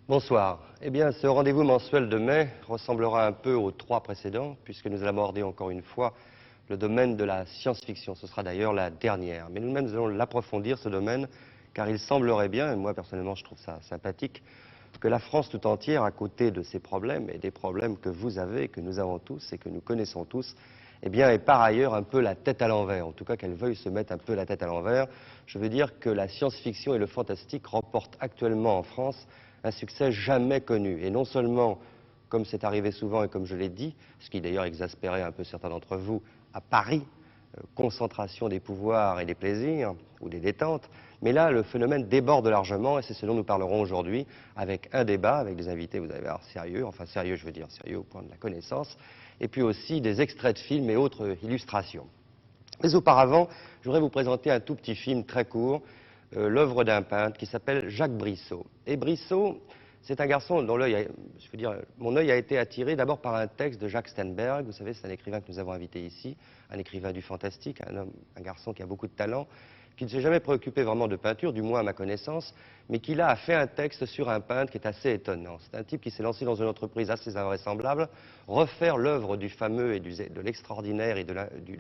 Bonsoir. Eh bien, ce rendez-vous mensuel de mai ressemblera un peu aux 3 précédents, puisque nous allons aborder encore une fois le domaine de la science-fiction. Ce sera d'ailleurs la dernière. Mais nous-mêmes allons l'approfondir, ce domaine, car il semblerait bien, et moi personnellement je trouve ça sympathique, que la France tout entière, à côté de ses problèmes, et des problèmes que vous avez, que nous avons tous, et que nous connaissons tous, eh bien, est par ailleurs un peu la tête à l'envers. En tout cas, qu'elle veuille se mettre un peu la tête à l'envers. Je veux dire que la science-fiction et le fantastique remportent actuellement en France un succès jamais connu. Et non seulement, comme c'est arrivé souvent et comme je l'ai dit, ce qui d'ailleurs exaspérait un peu certains d'entre vous, à Paris, concentration des pouvoirs et des plaisirs, ou des détentes, mais là, le phénomène déborde largement, et c'est ce dont nous parlerons aujourd'hui, avec un débat, avec des invités, vous allez voir, sérieux, enfin sérieux, je veux dire sérieux au point de la connaissance, et puis aussi des extraits de films et autres illustrations. Mais auparavant, je voudrais vous présenter un tout petit film très court, l'œuvre d'un peintre qui s'appelle Jacques Brissot. Et Brissot, c'est un garçon dont l'œil, je veux dire, mon œil a été attiré d'abord par un texte de Jacques Steinberg. Vous savez, c'est un écrivain que nous avons invité ici, un écrivain du fantastique, un garçon qui a beaucoup de talent, qui ne s'est jamais préoccupé vraiment de peinture, du moins à ma connaissance, mais qui là a fait un texte sur un peintre qui est assez étonnant. C'est un type qui s'est lancé dans une entreprise assez invraisemblable, refaire l'œuvre du fameux et de l'extraordinaire et de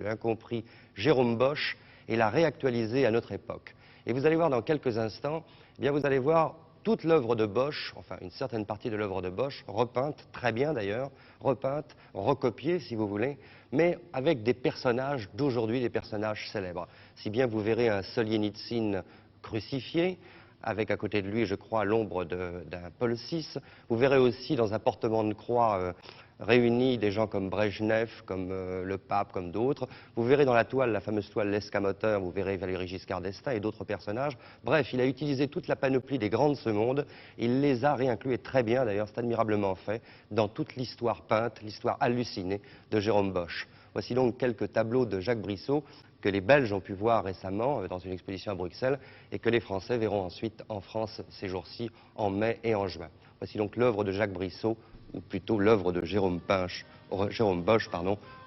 l'incompris Jérôme Bosch, et la réactualiser à notre époque. Et vous allez voir dans quelques instants, eh bien vous allez voir toute l'œuvre de Bosch, enfin une certaine partie de l'œuvre de Bosch, repeinte, très bien d'ailleurs, repeinte, recopiée si vous voulez, mais avec des personnages d'aujourd'hui, des personnages célèbres. Si bien vous verrez un Solzhenitsyn crucifié, avec à côté de lui, je crois, l'ombre d'un Paul VI. Vous verrez aussi dans un portement de croix réunis des gens comme Brejnev, comme le pape, comme d'autres. Vous verrez dans la toile, la fameuse toile L'Escamoteur, vous verrez Valéry Giscard d'Estaing et d'autres personnages. Bref, il a utilisé toute la panoplie des grands de ce monde. Il les a réinclus, et très bien d'ailleurs, c'est admirablement fait, dans toute l'histoire peinte, l'histoire hallucinée de Jérôme Bosch. Voici donc quelques tableaux de Jacques Brissot que les Belges ont pu voir récemment dans une exposition à Bruxelles et que les Français verront ensuite en France ces jours-ci, en mai et en juin. Voici donc l'œuvre de Jacques Brissot, ou plutôt l'œuvre de Jérôme Bosch,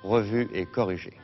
revue et corrigée.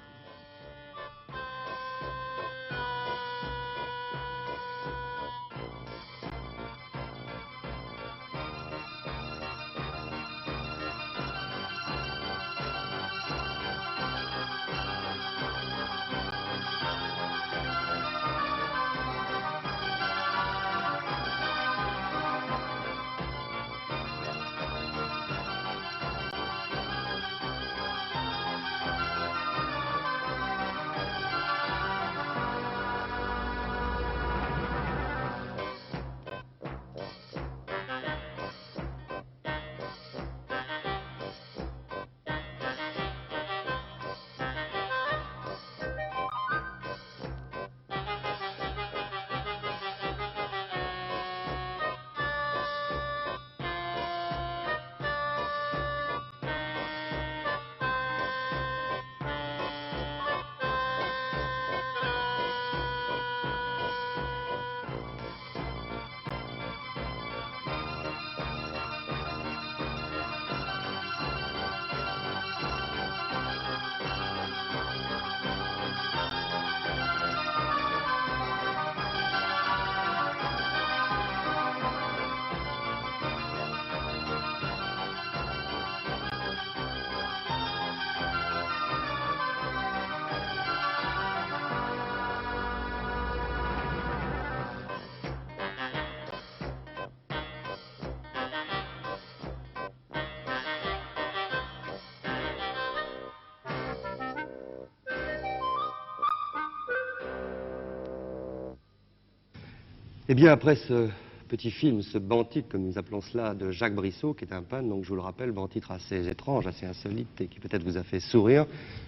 Eh bien, après ce petit film, ce banc-titre, comme nous appelons cela, de Jacques Brissot, qui est un peintre, donc je vous le rappelle, banc-titre assez étrange, assez insolite et qui peut-être vous a fait sourire,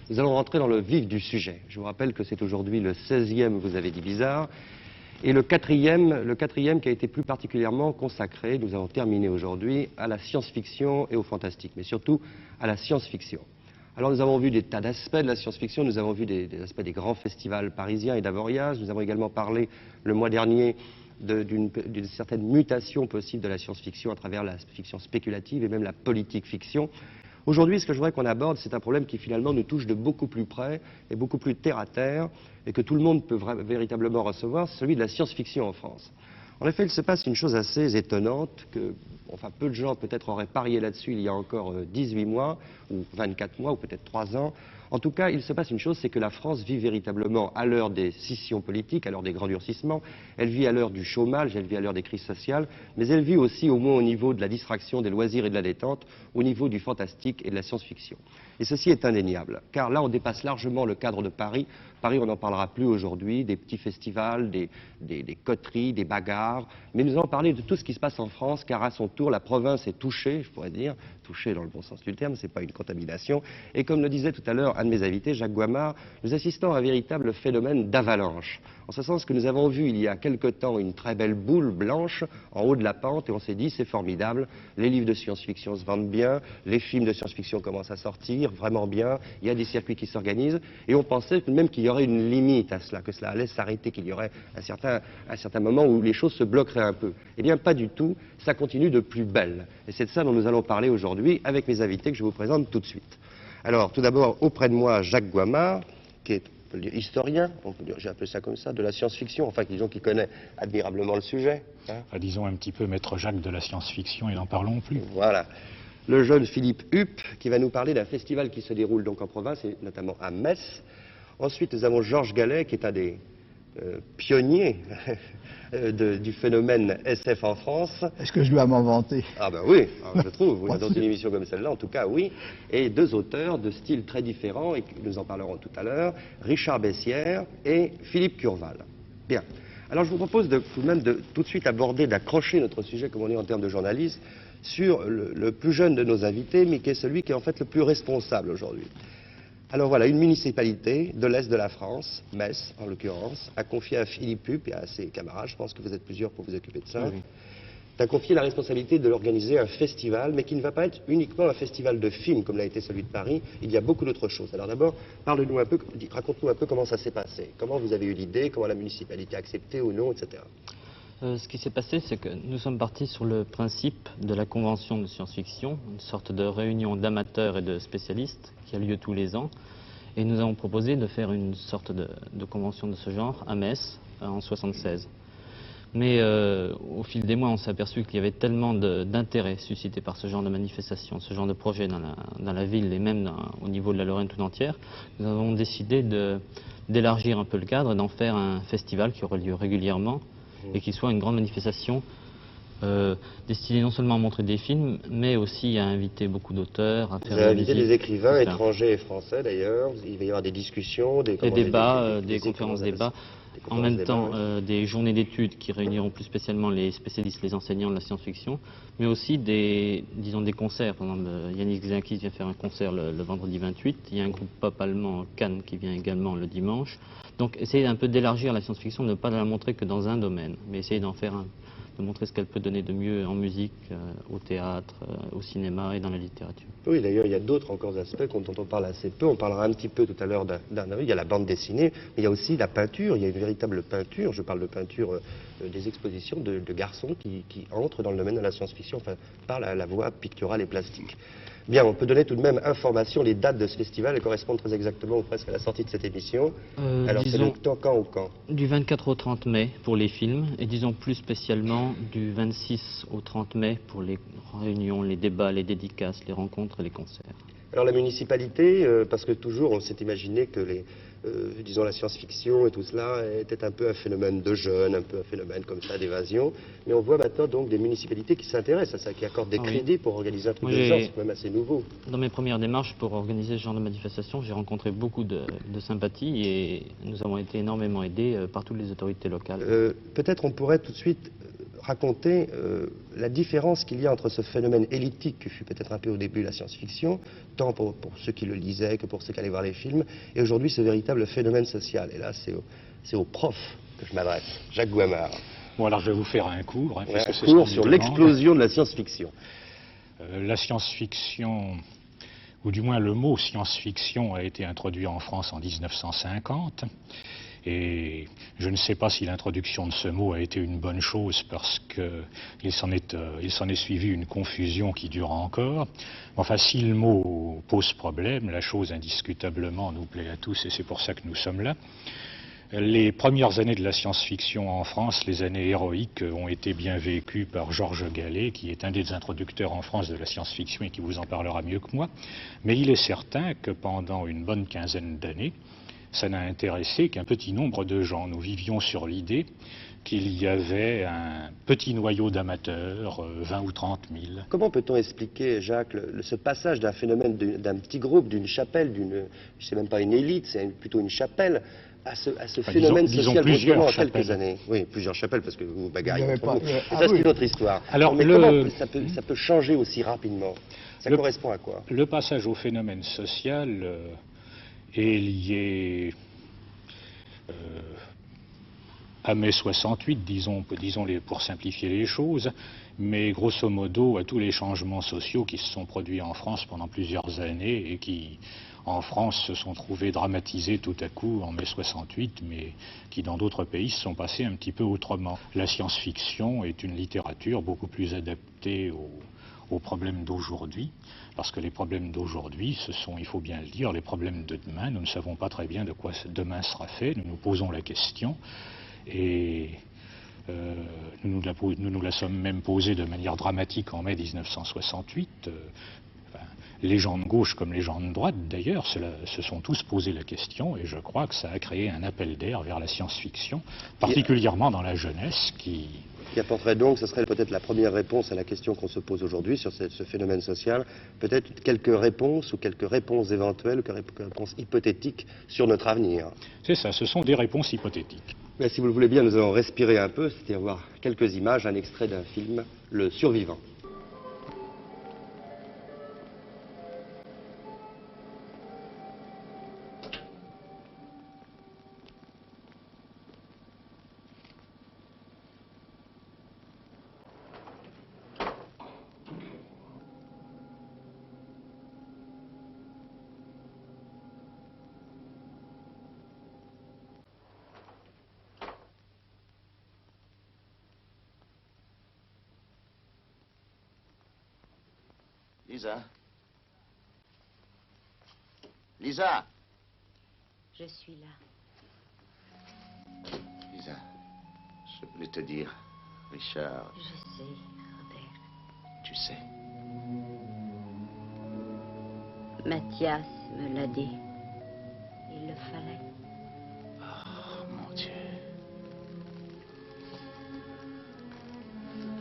nous allons rentrer dans le vif du sujet. Je vous rappelle que c'est aujourd'hui le 16e, vous avez dit bizarre, et le quatrième qui a été plus particulièrement consacré, nous allons terminer aujourd'hui, à la science-fiction et au fantastique, mais surtout à la science-fiction. Alors nous avons vu des tas d'aspects de la science-fiction, nous avons vu des aspects des grands festivals parisiens et d'Avoriaz, nous avons également parlé le mois dernier d'une certaine mutation possible de la science-fiction à travers la fiction spéculative et même la politique-fiction. Aujourd'hui, ce que je voudrais qu'on aborde, c'est un problème qui finalement nous touche de beaucoup plus près et beaucoup plus terre à terre et que tout le monde peut véritablement recevoir, c'est celui de la science-fiction en France. En effet, il se passe une chose assez étonnante que, enfin, peu de gens peut-être auraient parié là-dessus il y a encore 18 mois, ou 24 mois, ou peut-être 3 ans. En tout cas, il se passe une chose, c'est que la France vit véritablement à l'heure des scissions politiques, à l'heure des grands durcissements, elle vit à l'heure du chômage, elle vit à l'heure des crises sociales, mais elle vit aussi, au moins au niveau de la distraction, des loisirs et de la détente, au niveau du fantastique et de la science-fiction. Et ceci est indéniable, car là, on dépasse largement le cadre de Paris. Paris, on n'en parlera plus aujourd'hui, des petits festivals, des coteries, des bagarres, mais nous allons parler de tout ce qui se passe en France, car à son tour, la province est touchée, je pourrais dire, touchée dans le bon sens du terme, c'est pas une contamination, et comme le disait tout à l'heure un de mes invités, Jacques Guamard, nous assistons à un véritable phénomène d'avalanche, en ce sens que nous avons vu il y a quelque temps une très belle boule blanche en haut de la pente, et on s'est dit, c'est formidable, les livres de science-fiction se vendent bien, les films de science-fiction commencent à sortir, vraiment bien, il y a des circuits qui s'organisent, et on pensait tout de même qu'il y aurait une limite à cela, que cela allait s'arrêter, qu'il y aurait un certain moment où les choses se bloqueraient un peu. Eh bien, pas du tout, ça continue de plus belle. Et c'est de ça dont nous allons parler aujourd'hui avec mes invités que je vous présente tout de suite. Alors, tout d'abord, auprès de moi, Jacques Guamard, qui est historien, j'ai appelé ça comme ça, de la science-fiction, enfin, disons qu'il connaît admirablement le sujet. Hein. Disons un petit peu maître Jacques de la science-fiction et n'en parlons plus. Voilà. Le jeune Philippe Hupp, qui va nous parler d'un festival qui se déroule donc en province, et notamment à Metz. Ensuite, nous avons Georges Gallet, qui est un des pionniers du phénomène SF en France. Est-ce que je dois m'en vanter? Ah ben oui, je trouve, dans une émission comme celle-là, en tout cas, oui. Et deux auteurs de styles très différents, et nous en parlerons tout à l'heure, Richard Bessières et Philippe Curval. Bien. Alors je vous propose tout de même de tout de suite aborder, d'accrocher notre sujet, comme on dit en termes de journalisme, sur le plus jeune de nos invités, mais qui est celui qui est en fait le plus responsable aujourd'hui. Alors voilà, une municipalité de l'Est de la France, Metz en l'occurrence, a confié à Philippe Hupp et à ses camarades, je pense que vous êtes plusieurs pour vous occuper de ça, oui. A confié la responsabilité de l'organiser un festival, mais qui ne va pas être uniquement un festival de films comme l'a été celui de Paris, il y a beaucoup d'autres choses. Alors d'abord, parle-nous un peu, raconte-nous un peu comment ça s'est passé, comment vous avez eu l'idée, comment la municipalité a accepté ou non, etc. Ce qui s'est passé, c'est que nous sommes partis sur le principe de la convention de science-fiction, une sorte de réunion d'amateurs et de spécialistes qui a lieu tous les ans. Et nous avons proposé de faire une sorte de convention de ce genre à Metz en 1976. Mais au fil des mois, on s'est aperçu qu'il y avait tellement d'intérêt suscité par ce genre de manifestation, ce genre de projet dans la ville et même au niveau de la Lorraine tout entière. Nous avons décidé d'élargir un peu le cadre et d'en faire un festival qui aurait lieu régulièrement et qui soit une grande manifestation destinée non seulement à montrer des films, mais aussi à inviter beaucoup d'auteurs, à faire des inviter des écrivains étrangers et français d'ailleurs. Il va y avoir des discussions, des débats, des conférences débats. En même temps, des journées d'études qui réuniront plus spécialement les spécialistes, les enseignants de la science-fiction, mais aussi disons des concerts. Par exemple, Yannick Xenakis vient faire un concert le vendredi 28. Il y a un groupe pop allemand, Cannes, qui vient également le dimanche. Donc, essayer un peu d'élargir la science-fiction, ne pas la montrer que dans un domaine, mais essayer d'en faire de montrer ce qu'elle peut donner de mieux en musique, au théâtre, au cinéma et dans la littérature. Oui, d'ailleurs, il y a d'autres encore aspects dont on parle assez peu. On parlera un petit peu tout à l'heure il y a la bande dessinée, mais il y a aussi la peinture. Il y a une véritable peinture. Je parle de peinture, des expositions de garçons qui entrent dans le domaine de la science-fiction, enfin, par la voie picturale et plastique. Bien, on peut donner tout de même information, les dates de ce festival, elles correspondent très exactement ou presque à la sortie de cette émission. Alors c'est le quand ou quand? Du 24 au 30 mai pour les films, et disons plus spécialement du 26 au 30 mai pour les réunions, les débats, les dédicaces, les rencontres et les concerts. Alors la municipalité, parce que toujours on s'est imaginé que disons, la science-fiction et tout cela était un peu un phénomène de jeunes, un peu un phénomène comme ça d'évasion. Mais on voit maintenant donc des municipalités qui s'intéressent à ça, qui accordent des crédits pour organiser un truc de genre, c'est quand même assez nouveau. Dans mes premières démarches pour organiser ce genre de manifestation, j'ai rencontré beaucoup de sympathie et nous avons été énormément aidés par toutes les autorités locales. Peut-être on pourrait tout de suite raconter la différence qu'il y a entre ce phénomène élitique que fut peut-être un peu au début la science-fiction, tant pour ceux qui le lisaient que pour ceux qui allaient voir les films, et aujourd'hui ce véritable phénomène social. Et là, c'est au prof que je m'adresse, Jacques Gouamard. Bon, alors je vais vous faire un cours. Hein, un cours sur l'explosion de la science-fiction. La science-fiction, ou du moins le mot science-fiction a été introduit en France en 1950. Et je ne sais pas si l'introduction de ce mot a été une bonne chose parce qu'il s'en est suivi une confusion qui dure encore. Enfin, si le mot pose problème, la chose indiscutablement nous plaît à tous et c'est pour ça que nous sommes là. Les premières années de la science-fiction en France, les années héroïques, ont été bien vécues par Georges Gallet, qui est un des introducteurs en France de la science-fiction et qui vous en parlera mieux que moi. Mais il est certain que pendant une bonne quinzaine d'années, ça n'a intéressé qu'un petit nombre de gens. Nous vivions sur l'idée qu'il y avait un petit noyau d'amateurs, 20 ou 30 000. Comment peut-on expliquer, Jacques, ce passage d'un phénomène d'un petit groupe, d'une chapelle, je sais même pas une élite, c'est plutôt une chapelle, à ce phénomène social brusquement en quelques années? Oui, plusieurs chapelles, parce que vous bagarrez entre vous. Et ça, c'est une autre histoire. Alors, mais comment ça peut changer aussi rapidement? Ça correspond à quoi? Le passage au phénomène social est lié à mai 68, disons pour simplifier les choses, mais grosso modo à tous les changements sociaux qui se sont produits en France pendant plusieurs années et qui, en France, se sont trouvés dramatisés tout à coup en mai 68, mais qui dans d'autres pays se sont passés un petit peu autrement. La science-fiction est une littérature beaucoup plus adaptée aux problèmes d'aujourd'hui, parce que les problèmes d'aujourd'hui, ce sont, il faut bien le dire, les problèmes de demain. Nous ne savons pas très bien de quoi demain sera fait, nous nous posons la question, et nous nous la sommes même posée de manière dramatique en mai 1968. Les gens de gauche comme les gens de droite, d'ailleurs, se sont tous posé la question, et je crois que ça a créé un appel d'air vers la science-fiction, particulièrement dans la jeunesse qui apporterait donc, ce serait peut-être la première réponse à la question qu'on se pose aujourd'hui sur ce phénomène social, peut-être quelques réponses ou quelques réponses éventuelles, quelques réponses hypothétiques sur notre avenir. C'est ça, ce sont des réponses hypothétiques. Mais si vous le voulez bien, nous allons respirer un peu, c'est-à-dire voir quelques images, un extrait d'un film, Le Survivant. Lisa? Lisa? Je suis là. Lisa, je voulais te dire, Richard... Je sais, Robert. Tu sais. Mathias me l'a dit. Il le fallait. Oh, mon Dieu.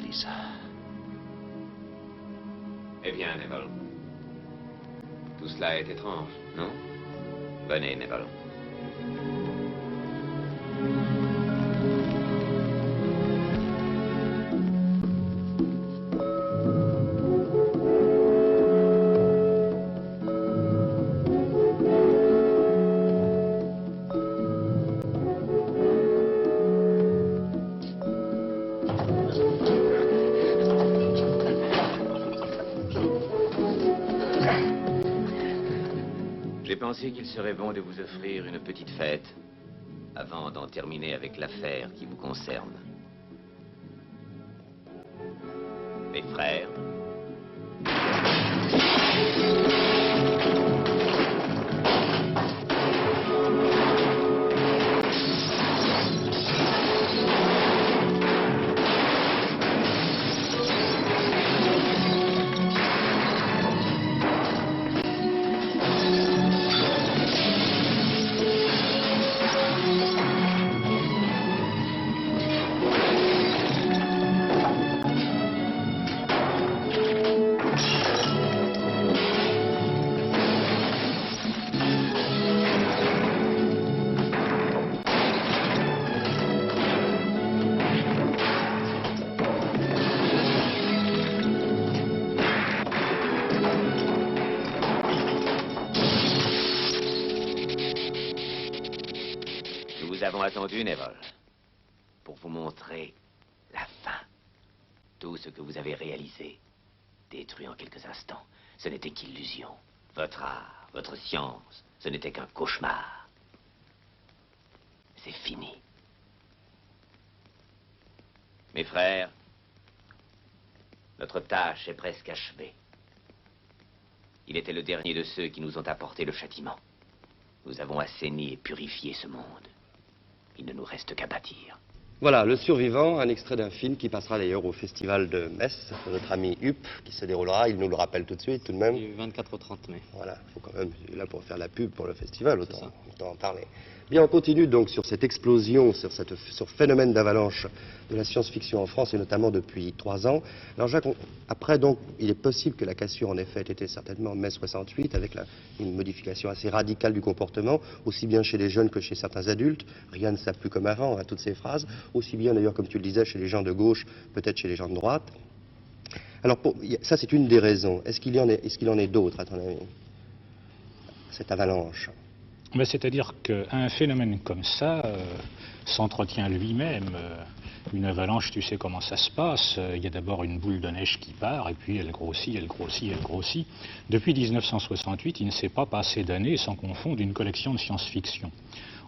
Lisa... Eh bien, Neville. Tout cela est étrange, non? Venez, Neville. J'ai pensé qu'il serait bon de vous offrir une petite fête avant d'en terminer avec l'affaire qui vous concerne. Mes frères. avons attendu, Neville, pour vous montrer la fin. Tout ce que vous avez réalisé, détruit en quelques instants, ce n'était qu'illusion. Votre art, votre science, ce n'était qu'un cauchemar. C'est fini. Mes frères, notre tâche est presque achevée. Il était le dernier de ceux qui nous ont apporté le châtiment. Nous avons assaini et purifié ce monde. Il ne nous reste qu'à bâtir. Voilà, Le Survivant, un extrait d'un film qui passera d'ailleurs au festival de Metz, de notre ami Hupp, qui se déroulera, il nous le rappelle tout de suite, tout de même. Du 24 au 30 mai. Voilà, il faut quand même, là pour faire la pub pour le festival, autant en parler. Bien, on continue donc sur cette explosion, sur ce phénomène d'avalanche de la science-fiction en France, et notamment depuis 3 ans. Alors Jacques, après donc, il est possible que la cassure en effet ait été certainement en mai 68, avec une modification assez radicale du comportement, aussi bien chez les jeunes que chez certains adultes. Rien ne s'est plus comme avant, hein, toutes ces phrases. Aussi bien d'ailleurs, comme tu le disais, chez les gens de gauche, peut-être chez les gens de droite. Alors ça c'est une des raisons. Est-ce qu'il en est d'autres, à ton avis, cette avalanche? C'est-à-dire qu'un phénomène comme ça s'entretient lui-même. Une avalanche, tu sais comment ça se passe. Il y a d'abord une boule de neige qui part, et puis elle grossit, elle grossit, elle grossit. Depuis 1968, il ne s'est pas passé d'année sans qu'on fonde une collection de science-fiction.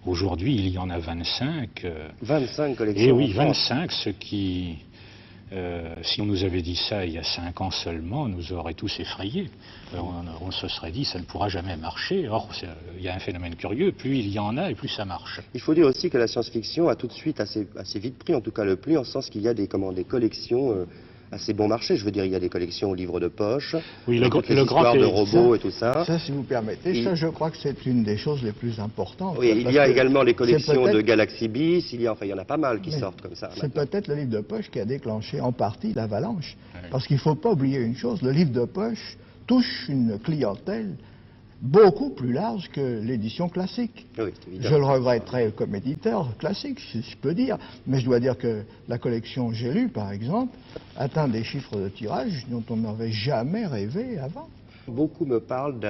Aujourd'hui, il y en a 25. 25 collections. Et oui, 25, ce qui... si on nous avait dit ça il y a 5 ans seulement, nous aurait tous effrayés. On se serait dit, ça ne pourra jamais marcher. Or, il y a un phénomène curieux, plus il y en a et plus ça marche. Il faut dire aussi que la science-fiction a tout de suite assez vite pris, en tout cas le pli, en ce sens qu'il y a des collections assez bon marché. Je veux dire, il y a des collections livres de poche, oui, le grand de robots et tout ça. Ça, si vous permettez, ça, je crois que c'est une des choses les plus importantes. Oui, il y a également les collections de Galaxy Beast, il y en a pas mal qui sortent comme ça. C'est peut-être le livre de poche qui a déclenché en partie l'avalanche. Oui. Parce qu'il ne faut pas oublier une chose, le livre de poche touche une clientèle beaucoup plus large que l'édition classique. Oui, je le regretterai comme éditeur classique, si je peux dire, mais je dois dire que la collection J'ai lu, par exemple, atteint des chiffres de tirage dont on n'avait jamais rêvé avant. Beaucoup me parlent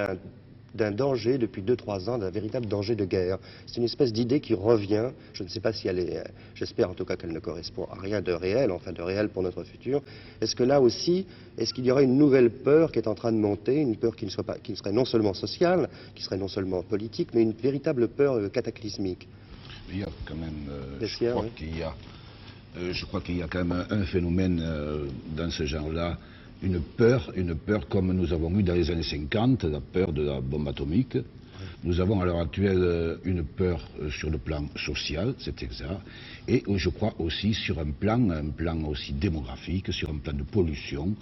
d'un danger depuis 2-3 ans, d'un véritable danger de guerre. C'est une espèce d'idée qui revient, je ne sais pas si elle est, j'espère en tout cas qu'elle ne correspond à rien de réel, enfin de réel pour notre futur. Est-ce que là aussi, est-ce qu'il y aurait une nouvelle peur qui est en train de monter, une peur qui serait non seulement sociale, qui serait non seulement politique, mais une véritable peur cataclysmique? Il y a quand même, je crois qu'il y a quand même un phénomène dans ce genre-là, une peur comme nous avons eu dans les années 50, la peur de la bombe atomique. Nous avons à l'heure actuelle une peur sur le plan social, c'est exact, et je crois aussi sur un plan aussi démographique, sur un plan de pollution.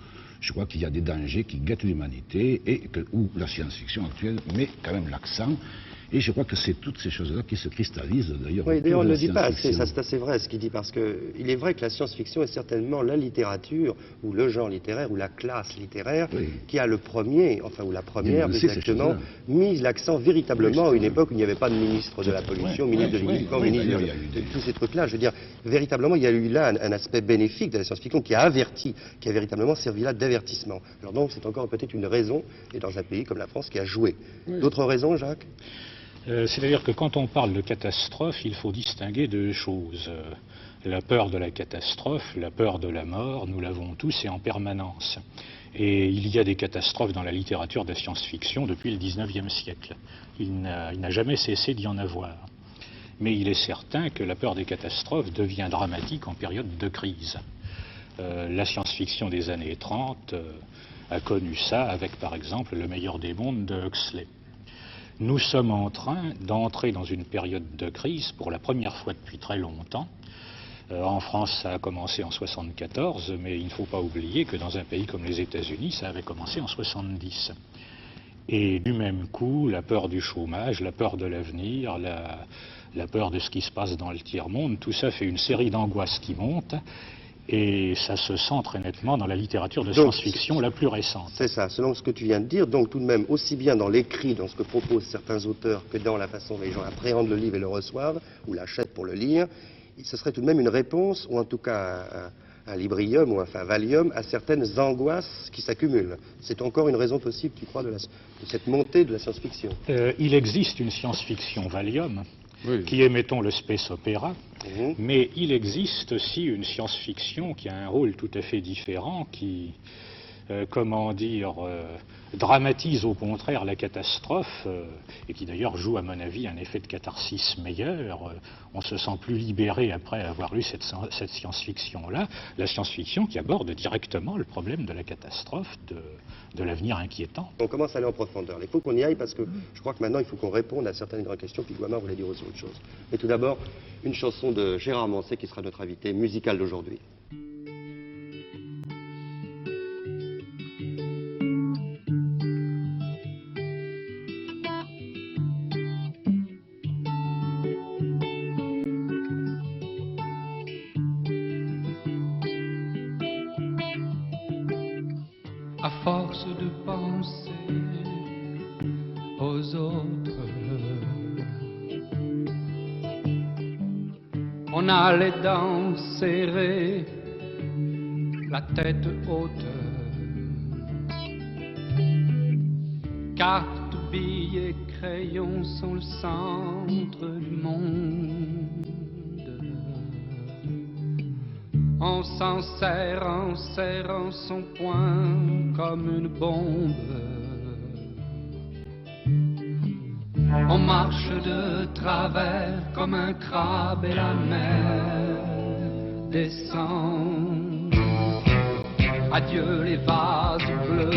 Je crois qu'il y a des dangers qui guettent l'humanité et où la science-fiction actuelle met quand même l'accent. Et je crois que c'est toutes ces choses-là qui se cristallisent d'ailleurs. Oui, d'ailleurs on ne le dit pas assez, ça c'est assez vrai ce qu'il dit, parce qu'il est vrai que la science-fiction est certainement la littérature, ou le genre littéraire, ou la classe littéraire, qui a le premier, enfin ou la première, plus exactement, mis l'accent véritablement à une époque où il n'y avait pas de ministre de la pollution, ministre de l'équipement, ministre de tous ces trucs-là. Je veux dire, véritablement, il y a eu là un aspect bénéfique de la science-fiction qui a averti, qui a véritablement servi là d'avertissement. Alors donc c'est encore peut-être une raison, et dans un pays comme la France qui a joué. D'autres raisons, Jacques ? C'est-à-dire que quand on parle de catastrophe, il faut distinguer 2 choses. La peur de la catastrophe, la peur de la mort, nous l'avons tous et en permanence. Et il y a des catastrophes dans la littérature de la science-fiction depuis le 19e siècle. Il n'a jamais cessé d'y en avoir. Mais il est certain que la peur des catastrophes devient dramatique en période de crise. La science-fiction des années 30 a connu ça avec, par exemple, Le meilleur des mondes de Huxley. Nous sommes en train d'entrer dans une période de crise pour la première fois depuis très longtemps. En France, ça a commencé en 1974, mais il ne faut pas oublier que dans un pays comme les États-Unis, ça avait commencé en 1970. Et du même coup, la peur du chômage, la peur de l'avenir, la peur de ce qui se passe dans le tiers-monde, tout ça fait une série d'angoisses qui montent. Et ça se sent très nettement dans la littérature de science-fiction la plus récente. C'est ça, selon ce que tu viens de dire, donc tout de même, aussi bien dans l'écrit, dans ce que proposent certains auteurs, que dans la façon dont les gens appréhendent le livre et le reçoivent, ou l'achètent pour le lire, ce serait tout de même une réponse, ou en tout cas un librium ou un valium, à certaines angoisses qui s'accumulent. C'est encore une raison possible, tu crois, de cette montée de la science-fiction? Il existe une science-fiction valium. qui est, mettons, le space opéra. Mais il existe aussi une science-fiction qui a un rôle tout à fait différent, qui, dramatise au contraire la catastrophe, et qui d'ailleurs joue, à mon avis, un effet de catharsis meilleur. On se sent plus libéré après avoir lu cette science-fiction-là, la science-fiction qui aborde directement le problème de la catastrophe, de l'avenir inquiétant. On commence à aller en profondeur. Il faut qu'on y aille parce que je crois que maintenant il faut qu'on réponde à certaines grandes questions, puis Guamard voulait dire aussi autre chose. Mais tout d'abord, une chanson de Gérard Manset qui sera notre invité musical d'aujourd'hui. À force de penser aux autres, on a les dents serrées, la tête haute, cartes, billets, crayons sont le centre du monde. On s'en sert en serrant son poing comme une bombe. On marche de travers comme un crabe et la mer descend. Adieu les vases bleus,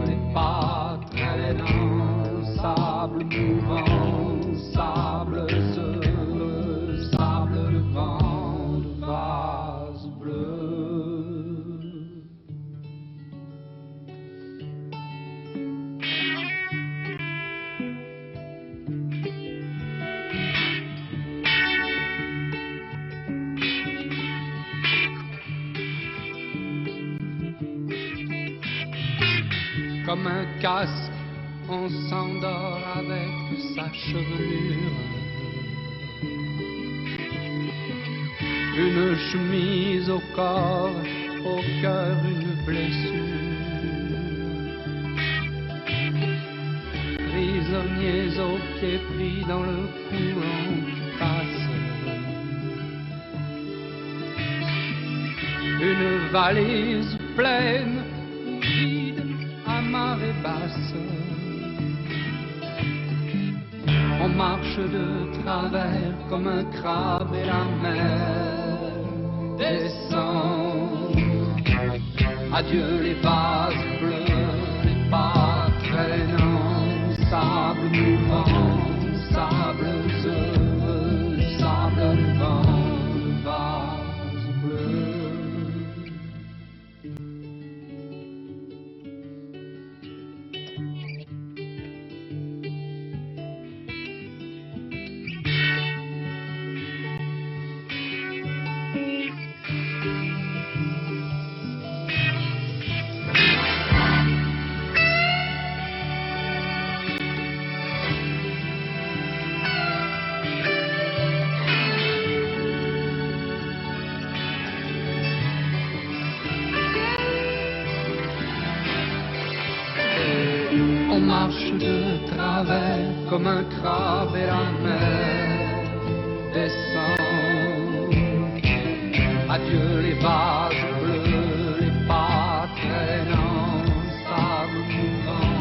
les pas traînants, sable mouvant, sable heureux, sable de vent, de vase bleu. Comme un casque, on s'endort avec sa chevelure. Une chemise au corps, au cœur une blessure. Prisonniers aux pieds pris dans le courant qui passe. Une valise pleine, vide, à marée basse. On marche de travers comme un crabe et la mer descend. Adieu les vases bleus, les pas traînants, sable mouvant, sable heureux, sable de vent, vase bleu. On marche de travers comme un crabe et la mer descend. Adieu les vases bleus, les pas traînants, sable mouvant,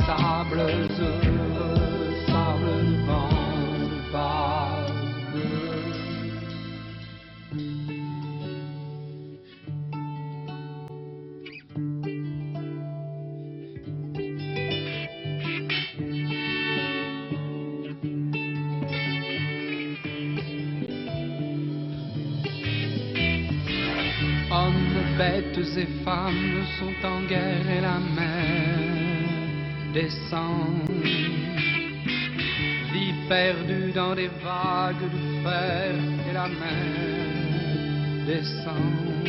sable heureux, sable de vent, vase bleu. Hommes, bêtes et femmes sont en guerre et la mer descend. Vie perdue dans des vagues de fer et la mer descend.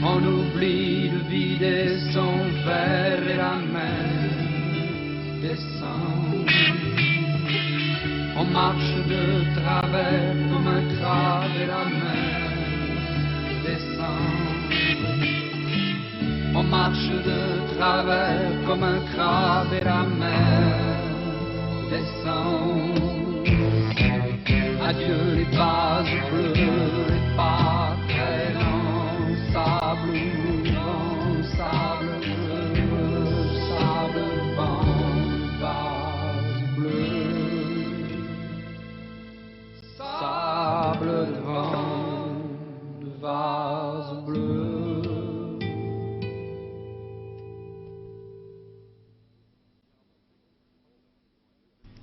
On oublie de vider son verre et la mer descend. On marche de travers comme un crabe et la mer descend. On marche de travers comme un crabe et la mer descend. Adieu les vases bleus, les pas traînants, sable mouvant, sable bleu, sable vent, vase bleu, sable vent, vase bleu.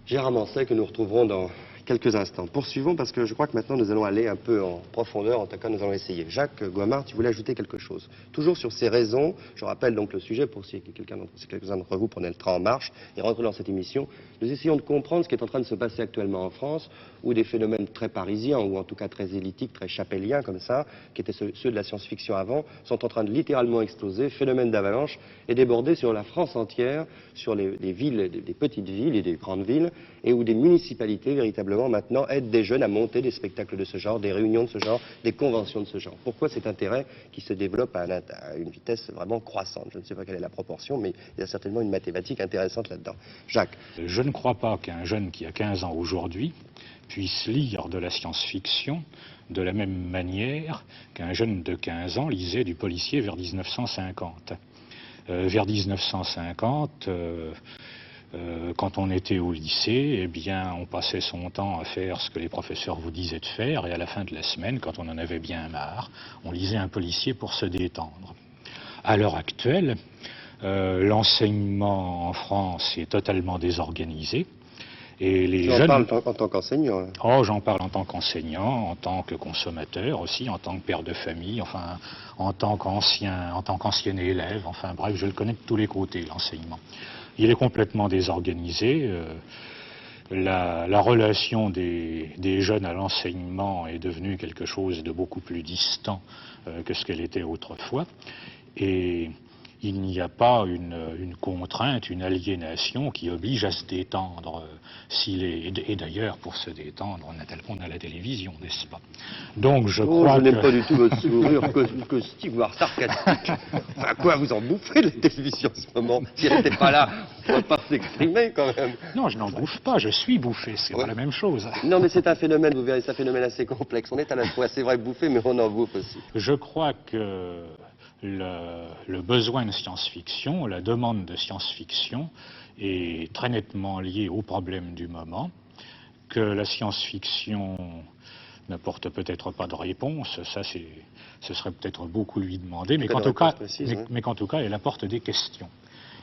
Gérard Manset, que nous retrouverons dans quelques instants. Poursuivons parce que je crois que maintenant nous allons aller un peu en profondeur, en tout cas nous allons essayer. Jacques Goimard, tu voulais ajouter quelque chose. Toujours sur ces raisons, je rappelle donc le sujet pour si quelques-uns d'entre vous prenaient le train en marche et rentrent dans cette émission. Nous essayons de comprendre ce qui est en train de se passer actuellement en France, où des phénomènes très parisiens, ou en tout cas très élytiques, très chapéliens comme ça, qui étaient ceux de la science-fiction avant, sont en train de littéralement exploser, phénomène d'avalanche, et déborder sur la France entière, sur les villes, des petites villes et des grandes villes, et où des municipalités véritablement maintenant aident des jeunes à monter des spectacles de ce genre, des réunions de ce genre, des conventions de ce genre. Pourquoi cet intérêt qui se développe à une vitesse vraiment croissante? Je ne sais pas quelle est la proportion, mais il y a certainement une mathématique intéressante là-dedans. Jacques. Je ne crois pas qu'un jeune qui a 15 ans aujourd'hui puisse lire de la science-fiction de la même manière qu'un jeune de 15 ans lisait du policier vers 1950. Vers 1950, quand on était au lycée, eh bien, on passait son temps à faire ce que les professeurs vous disaient de faire, et à la fin de la semaine, quand on en avait bien marre, on lisait un policier pour se détendre. À l'heure actuelle, l'enseignement en France est totalement désorganisé. Et les jeunes... parle en tant qu'enseignant. Oh, j'en parle en tant qu'enseignant, en tant que consommateur aussi, en tant que père de famille, enfin, en tant qu'ancien élève, enfin, bref, je le connais de tous les côtés, l'enseignement. Il est complètement désorganisé. La relation des jeunes à l'enseignement est devenue quelque chose de beaucoup plus distant que ce qu'elle était autrefois. Et il n'y a pas une contrainte, une aliénation qui oblige à se détendre. Et d'ailleurs, pour se détendre, on a la télévision, n'est-ce pas? Donc je crois je n'aime pas du tout votre sourire caustique, voire sarcastique. Enfin, quoi, vous en bouffez de la télévision en ce moment? Si elle n'était pas là, on ne va pas s'exprimer quand même. Non, je n'en bouffe pas, je suis bouffé, c'est pas la même chose. Non, mais c'est un phénomène, vous verrez, c'est un phénomène assez complexe. On est à la fois, c'est vrai, bouffé, mais on en bouffe aussi. Je crois que le besoin de science-fiction, la demande de science-fiction est très nettement liée au problème du moment, que la science-fiction n'apporte peut-être pas de réponse, ça ce serait peut-être beaucoup lui demander, mais qu'en tout cas elle apporte des questions.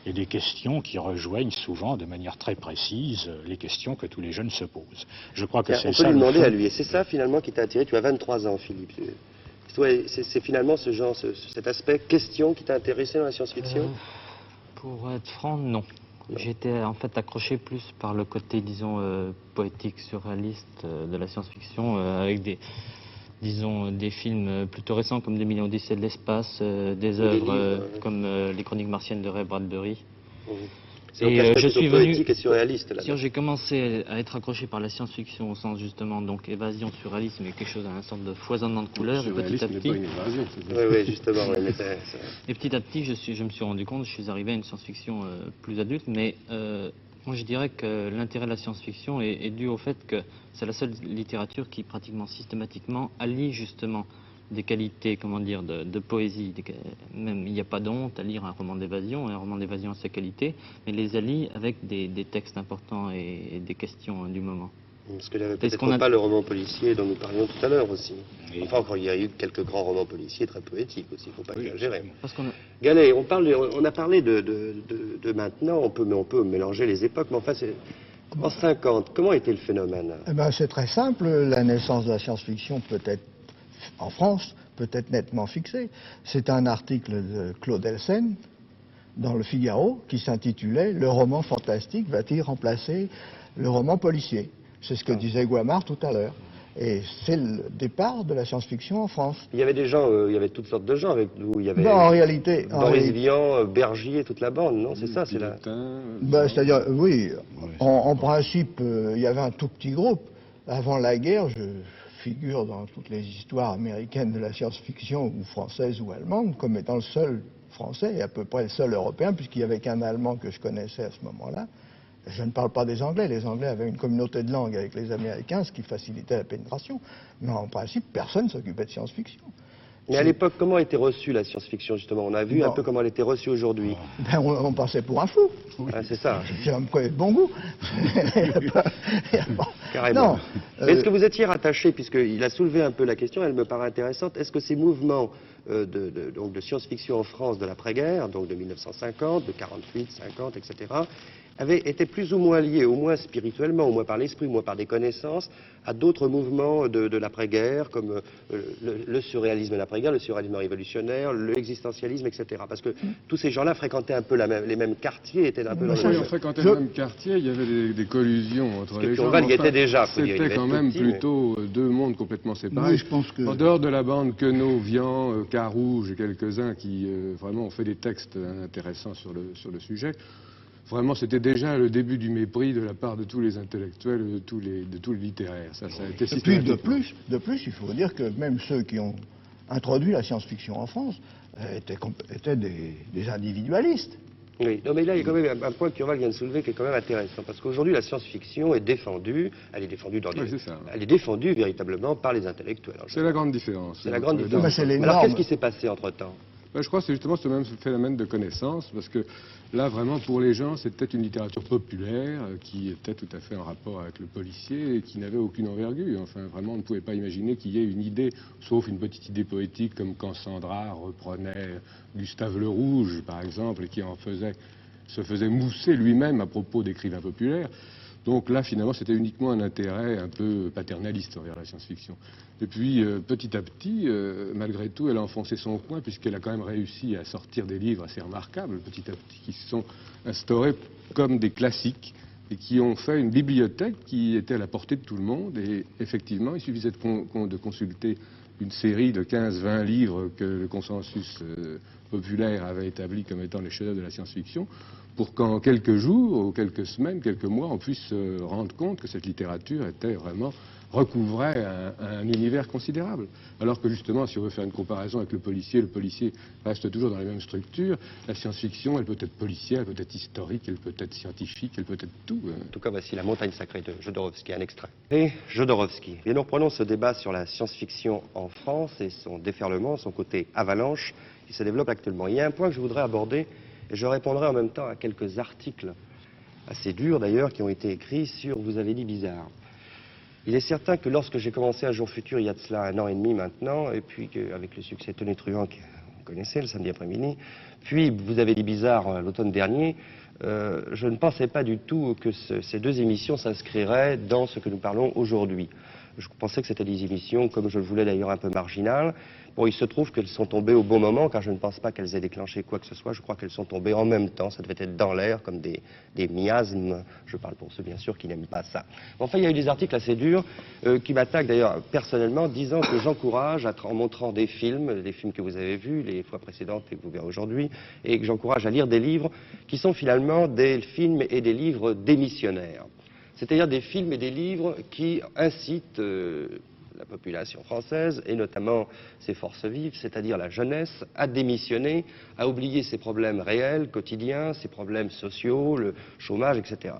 Et des questions qui rejoignent souvent de manière très précise les questions que tous les jeunes se posent. Je crois que c'est ça. On peut lui demander à lui, et c'est ça finalement qui t'a attiré, tu as 23 ans Philippe. C'est finalement ce genre, cet aspect question qui t'a intéressé dans la science-fiction? Pour être franc, non. J'étais en fait accroché plus par le côté, disons, poétique, surréaliste de la science-fiction, avec des films plutôt récents comme 2000 Odyssée de l'espace, des œuvres comme Les Chroniques martiennes de Ray Bradbury. Et je suis venu, et surréaliste, là. J'ai commencé à être accroché par la science-fiction au sens justement donc évasion, surréalisme et quelque chose à un sorte de foisonnement de couleurs. Et petit à petit, oui, justement. Et petit à petit, je me suis rendu compte, je suis arrivé à une science-fiction plus adulte, mais moi je dirais que l'intérêt de la science-fiction est dû au fait que c'est la seule littérature qui pratiquement systématiquement allie justement des qualités, comment dire, de poésie. Même il n'y a pas de honte à lire un roman d'évasion a ses qualités, mais les allie avec des textes importants et des questions du moment. Parce qu'il n'y avait peut-être pas le roman policier dont nous parlions tout à l'heure aussi. Enfin, il y a eu quelques grands romans policiers très poétiques aussi, il ne faut pas exagérer. Gallet, on a parlé de maintenant, on peut mélanger les époques, mais enfin, en 50, comment était le phénomène? C'est très simple, la naissance de la science-fiction peut-être en France, peut être nettement fixée. C'est un article de Claude Elsen dans le Figaro qui s'intitulait « Le roman fantastique va-t-il remplacer le roman policier ?» C'est ce que disait Goimard tout à l'heure. Et c'est le départ de la science-fiction en France. Il y avait des gens, il y avait toutes sortes de gens avec vous. Il y avait en réalité, Boris Vian, Bergier, toute la bande, non? C'est ça, c'est là. C'est-à-dire, oui, en principe, il y avait un tout petit groupe. Avant la guerre, je figure dans toutes les histoires américaines de la science-fiction, ou française ou allemande, comme étant le seul français et à peu près le seul européen, puisqu'il n'y avait qu'un Allemand que je connaissais à ce moment-là. Je ne parle pas des Anglais. Les Anglais avaient une communauté de langue avec les Américains, ce qui facilitait la pénétration. Mais en principe, personne ne s'occupait de science-fiction. Mais à l'époque, comment était reçue la science-fiction, justement? On a vu un Bon. peu comment elle était reçue aujourd'hui. Ben, on passait pour un fou. Ah, c'est ça. C'est un peu de bon goût. Carrément. Non, Mais est-ce que vous étiez rattaché, puisqu'il a soulevé un peu la question, elle me paraît intéressante, est-ce que ces mouvements donc de science-fiction en France de l'après-guerre, donc de 1950, de 48, 50, etc., avaient été plus ou moins liés, au moins spirituellement, au moins par l'esprit, au moins par des connaissances, à d'autres mouvements de l'après-guerre, comme le surréalisme de l'après-guerre, le surréalisme révolutionnaire, l'existentialisme, etc. Parce que tous ces gens-là fréquentaient un peu les mêmes quartiers, étaient un peu dans Oui, on fréquentait le même quartier, il y avait des collusions entre les gens. Purval y était déjà, faut dire, il c'était était quand tout même petit, plutôt deux mondes complètement séparés. Oui, je pense que... En dehors de la bande Queneau, Vian, Carouge et quelques-uns qui vraiment ont fait des textes intéressants sur le sujet, vraiment c'était déjà le début du mépris de la part de tous les intellectuels, de tous les littéraires. Ça a été Et puis de systématique. plus, il faut dire que même ceux qui ont introduit la science-fiction en France étaient des individualistes. Oui, non, mais là, il y a quand même un point que Purval vient de soulever qui est quand même intéressant, parce qu'aujourd'hui, la science-fiction est défendue, elle est défendue elle est défendue véritablement par les intellectuels. C'est la grande différence. C'est la grande différence. Mais c'est les Alors, normes. qu'est-ce qui s'est passé entre-temps? Je crois que c'est justement ce même phénomène de connaissance, parce que là, vraiment, pour les gens, c'était une littérature populaire qui était tout à fait en rapport avec le policier et qui n'avait aucune envergure. Enfin, vraiment, on ne pouvait pas imaginer qu'il y ait une idée, sauf une petite idée poétique comme quand Sandra reprenait Gustave Le Rouge, par exemple, et qui se faisait mousser lui-même à propos d'écrivains populaires. Donc là, finalement, c'était uniquement un intérêt un peu paternaliste envers la science-fiction. Et puis, petit à petit, malgré tout, elle a enfoncé son coin, puisqu'elle a quand même réussi à sortir des livres assez remarquables, petit à petit, qui se sont instaurés comme des classiques, et qui ont fait une bibliothèque qui était à la portée de tout le monde. Et effectivement, il suffisait de consulter une série de 15-20 livres que le consensus populaire avait établi comme étant les chefs-d'œuvre de la science-fiction, pour qu'en quelques jours, ou quelques semaines, quelques mois, on puisse se rendre compte que cette littérature était vraiment recouvrait un univers considérable. Alors que justement, si on veut faire une comparaison avec le policier reste toujours dans les mêmes structures. La science-fiction, elle peut être policière, elle peut être historique, elle peut être scientifique, elle peut être tout. En tout cas, voici La montagne sacrée de Jodorowsky, un extrait. Et Jodorowsky. Et nous reprenons ce débat sur la science-fiction en France et son déferlement, son côté avalanche qui se développe actuellement. Il y a un point que je voudrais aborder, et je répondrai en même temps à quelques articles, assez durs d'ailleurs, qui ont été écrits sur Vous avez dit bizarre. Il est certain que lorsque j'ai commencé Un jour futur, il y a de cela 1 an et demi maintenant, et puis avec le succès tonitruant qu'on connaissait le samedi après-midi, puis Vous avez dit bizarre l'automne dernier, je ne pensais pas du tout que ces deux émissions s'inscriraient dans ce que nous parlons aujourd'hui. Je pensais que c'était des émissions, comme je le voulais d'ailleurs, un peu marginales. Bon, il se trouve qu'elles sont tombées au bon moment, car je ne pense pas qu'elles aient déclenché quoi que ce soit. Je crois qu'elles sont tombées en même temps. Ça devait être dans l'air, comme des miasmes. Je parle pour ceux, bien sûr, qui n'aiment pas ça. Enfin, il y a eu des articles assez durs qui m'attaquent, d'ailleurs, personnellement, disant que j'encourage, en montrant des films que vous avez vus les fois précédentes et que vous verrez aujourd'hui, et que j'encourage à lire des livres qui sont finalement des films et des livres démissionnaires. C'est-à-dire des films et des livres qui incitent la population française, et notamment ses forces vives, c'est-à-dire la jeunesse, à démissionner, à oublier ses problèmes réels, quotidiens, ses problèmes sociaux, le chômage, etc.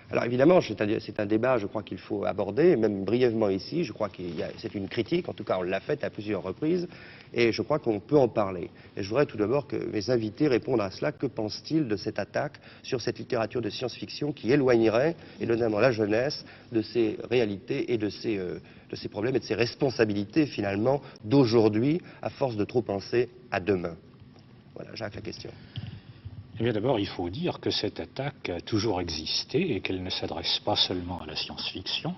Alors évidemment, c'est un débat, je crois qu'il faut aborder, même brièvement ici. Je crois que c'est une critique, en tout cas on l'a faite à plusieurs reprises, et je crois qu'on peut en parler. Et je voudrais tout d'abord que mes invités répondent à cela. Que pensent-ils de cette attaque sur cette littérature de science-fiction qui éloignerait, et notamment la jeunesse, de ces réalités et de ces problèmes et de ces responsabilités finalement d'aujourd'hui, à force de trop penser à demain? Voilà, Jacques, la question. Eh bien, d'abord, il faut dire que cette attaque a toujours existé et qu'elle ne s'adresse pas seulement à la science-fiction.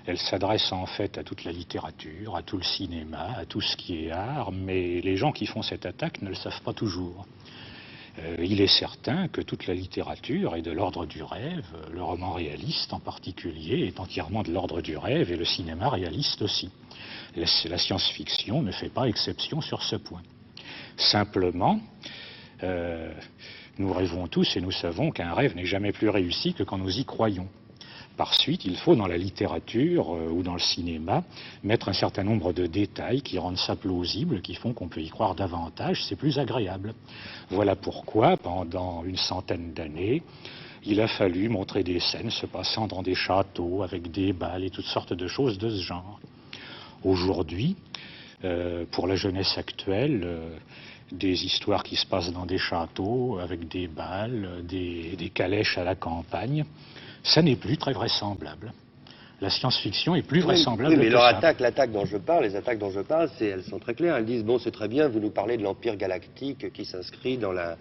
Elle s'adresse en fait à toute la littérature, à tout le cinéma, à tout ce qui est art, mais les gens qui font cette attaque ne le savent pas toujours. Il est certain que toute la littérature est de l'ordre du rêve, le roman réaliste en particulier est entièrement de l'ordre du rêve et le cinéma réaliste aussi. La science-fiction ne fait pas exception sur ce point. Simplement, nous rêvons tous et nous savons qu'un rêve n'est jamais plus réussi que quand nous y croyons. Par suite, il faut dans la littérature ou dans le cinéma mettre un certain nombre de détails qui rendent ça plausible, qui font qu'on peut y croire davantage, c'est plus agréable. Voilà pourquoi, pendant une centaine d'années, il a fallu montrer des scènes se passant dans des châteaux avec des bals et toutes sortes de choses de ce genre. Aujourd'hui, pour la jeunesse actuelle, des histoires qui se passent dans des châteaux avec des bals, des calèches à la campagne, ça n'est plus très vraisemblable. La science-fiction est plus vraisemblable oui, mais que leur ça. l'attaque dont je parle, les attaques dont je parle, elles sont très claires. Elles disent, bon, c'est très bien, vous nous parlez de l'Empire galactique qui s'inscrit dans l'an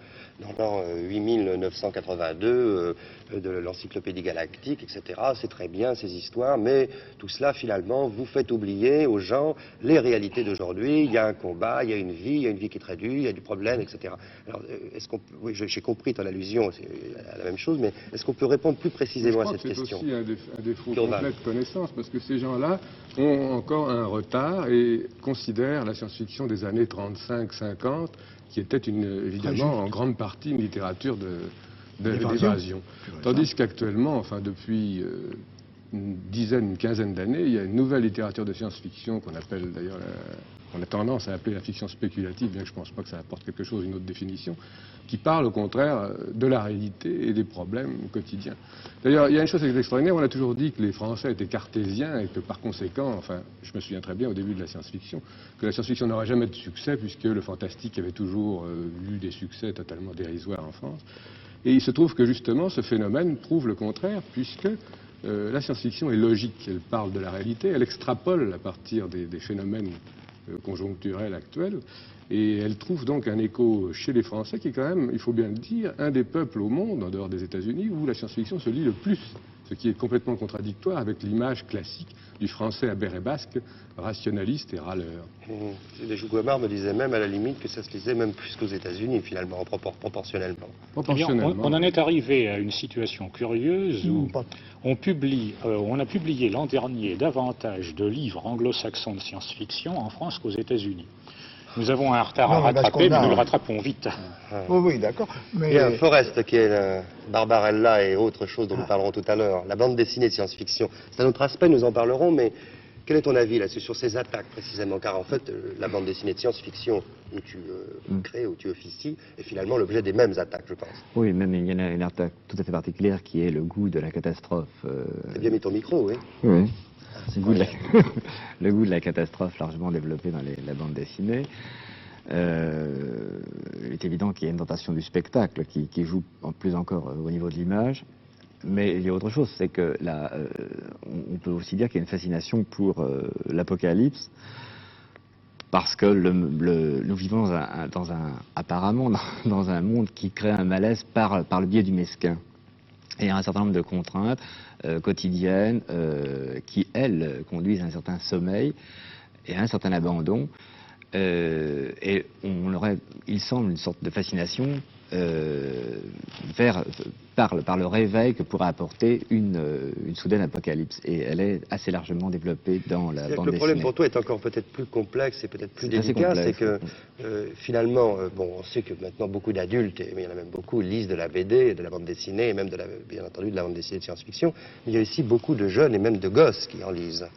8982 de l'encyclopédie galactique, etc. C'est très bien ces histoires, mais tout cela, finalement, vous faites oublier aux gens les réalités d'aujourd'hui. Il y a un combat, il y a une vie qui est très dure, il y a du problème, etc. Alors, est-ce qu'on, oui, j'ai compris ton allusion, c'est la même chose, mais est-ce qu'on peut répondre plus précisément à cette question? C'est aussi un défaut complet de connaissance, parce que ces gens-là ont encore un retard et considèrent la science-fiction des années 35-50, qui était évidemment en grande partie une littérature d'évasion. Tandis qu'actuellement, enfin depuis une quinzaine d'années, il y a une nouvelle littérature de science-fiction qu'on appelle d'ailleurs, on a tendance à appeler la fiction spéculative, bien que je ne pense pas que ça apporte quelque chose, une autre définition, qui parle au contraire de la réalité et des problèmes quotidiens. D'ailleurs, il y a une chose extraordinaire, on a toujours dit que les Français étaient cartésiens et que par conséquent, enfin, je me souviens très bien au début de la science-fiction, que la science-fiction n'aurait jamais de succès puisque le fantastique avait toujours eu des succès totalement dérisoires en France. Et il se trouve que justement ce phénomène prouve le contraire puisque la science-fiction est logique, elle parle de la réalité, elle extrapole à partir des phénomènes conjoncturels actuels, et elle trouve donc un écho chez les Français qui est quand même, il faut bien le dire, un des peuples au monde, en dehors des États-Unis, où la science-fiction se lit le plus, ce qui est complètement contradictoire avec l'image classique du Français à béret basque, rationaliste et râleur. Les Jougomard me disaient même à la limite que ça se lisait même plus qu'aux États-Unis finalement, proportionnellement. On en est arrivé à une situation curieuse où on a publié l'an dernier davantage de livres anglo-saxons de science-fiction en France qu'aux États-Unis. Nous avons un retard à rattraper, mais nous le rattrapons vite. Oui, d'accord. Mais... Il y a Forest qui est Barbarella et autre chose dont nous parlerons tout à l'heure. La bande dessinée de science-fiction. C'est un autre aspect, nous en parlerons, mais quel est ton avis là-dessus, sur ces attaques précisément? Car en fait, la bande dessinée de science-fiction où tu crées, où tu officies, est finalement l'objet des mêmes attaques, je pense. Oui, même il y en a une attaque tout à fait particulière qui est le goût de la catastrophe. T'as bien mis ton micro, oui. Oui. Le goût de la catastrophe largement développé dans la bande dessinée. Il est évident qu'il y a une tentation du spectacle qui joue en plus encore au niveau de l'image. Mais il y a autre chose, c'est que là, on peut aussi dire qu'il y a une fascination pour l'apocalypse, parce que nous vivons apparemment dans un monde qui crée un malaise par le biais du mesquin. Et il y a un certain nombre de contraintes quotidiennes qui, elles, conduisent à un certain sommeil et à un certain abandon. Et il semble une sorte de fascination par le réveil que pourrait apporter une soudaine apocalypse. Et elle est assez largement développée dans la bande dessinée. Le problème pour toi est encore peut-être plus complexe et peut-être plus délicat, c'est que finalement, on sait que maintenant beaucoup d'adultes, mais il y en a même beaucoup, lisent de la BD, de la bande dessinée, et même bien entendu de la bande dessinée de science-fiction, mais il y a aussi beaucoup de jeunes et même de gosses qui en lisent.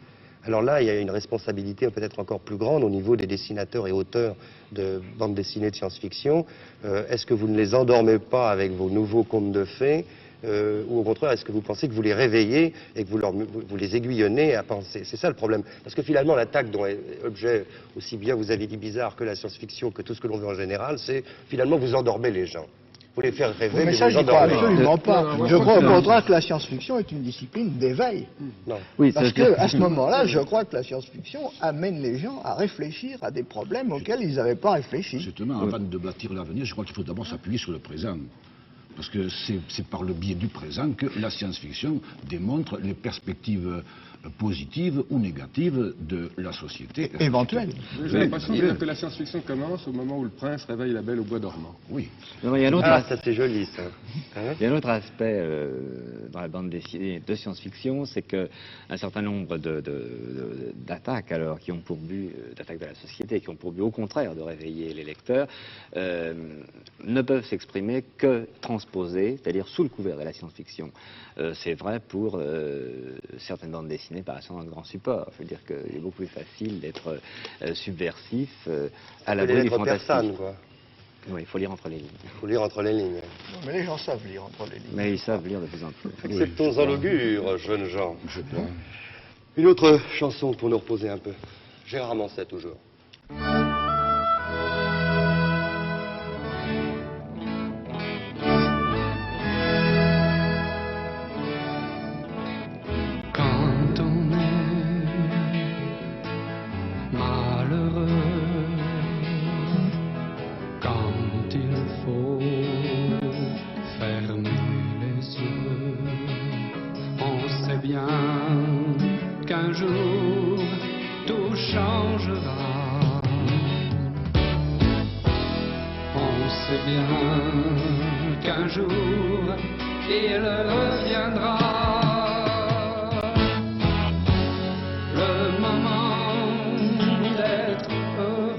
Alors là, il y a une responsabilité peut-être encore plus grande au niveau des dessinateurs et auteurs de bandes dessinées de science-fiction. Est-ce que vous ne les endormez pas avec vos nouveaux contes de fées ou au contraire, est-ce que vous pensez que vous les réveillez et que vous les aiguillonnez à penser? C'est ça le problème. Parce que finalement, l'attaque dont est objet aussi bien, vous avez dit bizarre, que la science-fiction, que tout ce que l'on veut en général, c'est finalement vous endormez les gens. Vous les faire rêver, mais ça, j'y crois absolument pas. Je crois au contraire que la science-fiction est une discipline d'éveil. Oui, parce qu'à ce moment-là, je crois que la science-fiction amène les gens à réfléchir à des problèmes auxquels ils n'avaient pas réfléchi. Justement, avant de bâtir l'avenir, je crois qu'il faut d'abord s'appuyer sur le présent. Parce que c'est par le biais du présent que la science-fiction démontre les perspectives positives ou négatives de la société. Éventuelle. J'ai l'impression que la science-fiction commence au moment où le prince réveille la belle au bois dormant. Oui. Non, il y a un autre ça c'est joli ça. Il y a un autre aspect dans la bande dessinée de science-fiction, c'est qu'un certain nombre d'attaques qui ont pour but, d'attaques de la société, qui ont pour but au contraire de réveiller les lecteurs, ne peuvent s'exprimer que transposées, c'est-à-dire sous le couvert de la science-fiction. C'est vrai pour certaines bandes dessinées paraissant dans de grands supports. Je veux dire qu'il est beaucoup plus facile d'être subversif à l'abri du fantastique. Quoi. Oui, il faut lire entre les lignes. Il faut lire entre les lignes. Non, mais les gens savent lire entre les lignes. Mais ils savent lire de plus en plus. Acceptons-en l'augure, jeunes gens. Je crois. Une autre chanson pour nous reposer un peu. Gérard Manset, toujours. Quand on est malheureux, quand il faut fermer les yeux, on sait bien qu'un jour tout changera. On sait bien qu'un jour il reviendra. Le moment d'être heureux,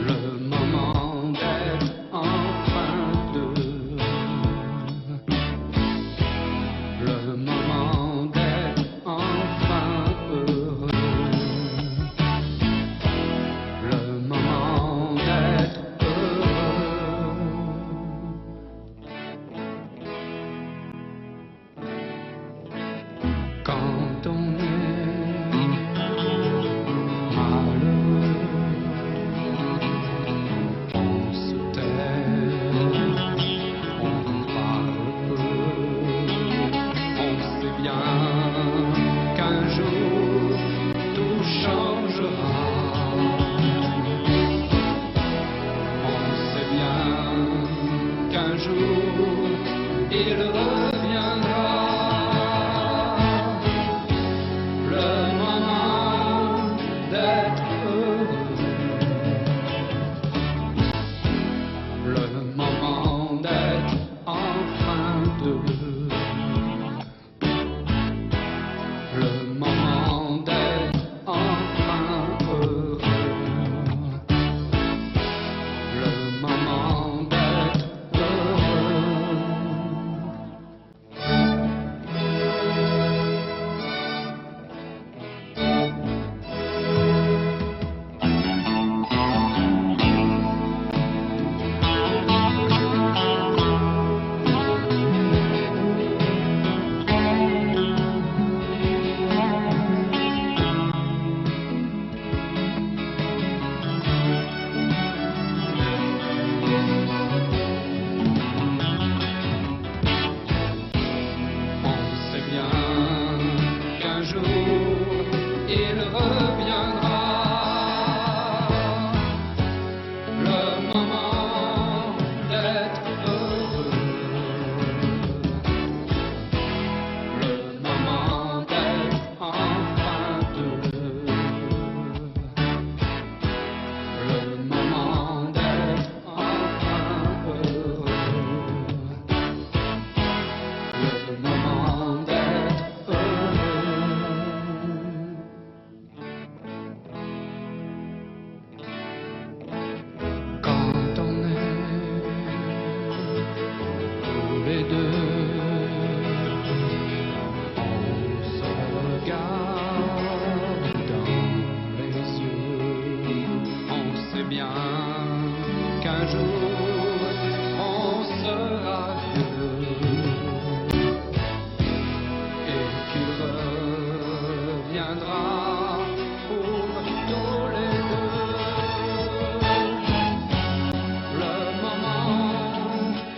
le moment d'être enfin deux, le moment d'être enfin heureux, le moment d'être heureux. Quand on est malheureux, on se tait, on parle peu, on sait bien qu'un jour tout changera. On sait bien qu'un jour il reviendra. Le moment d'être heureux, le moment d'être enfin deux, le moment d'être enfin heureux, le moment d'être heureux. On sait bien qu'un jour il reviendra. Le moment d'être heureux, le moment d'être enfin deux, le moment d'être enfin heureux, le moment d'être heureux. Quand on est tous les deux, on se regarde dans les yeux, on sait bien qu'un jour on sera vieux et qu'il reviendra pour tous les deux. Le moment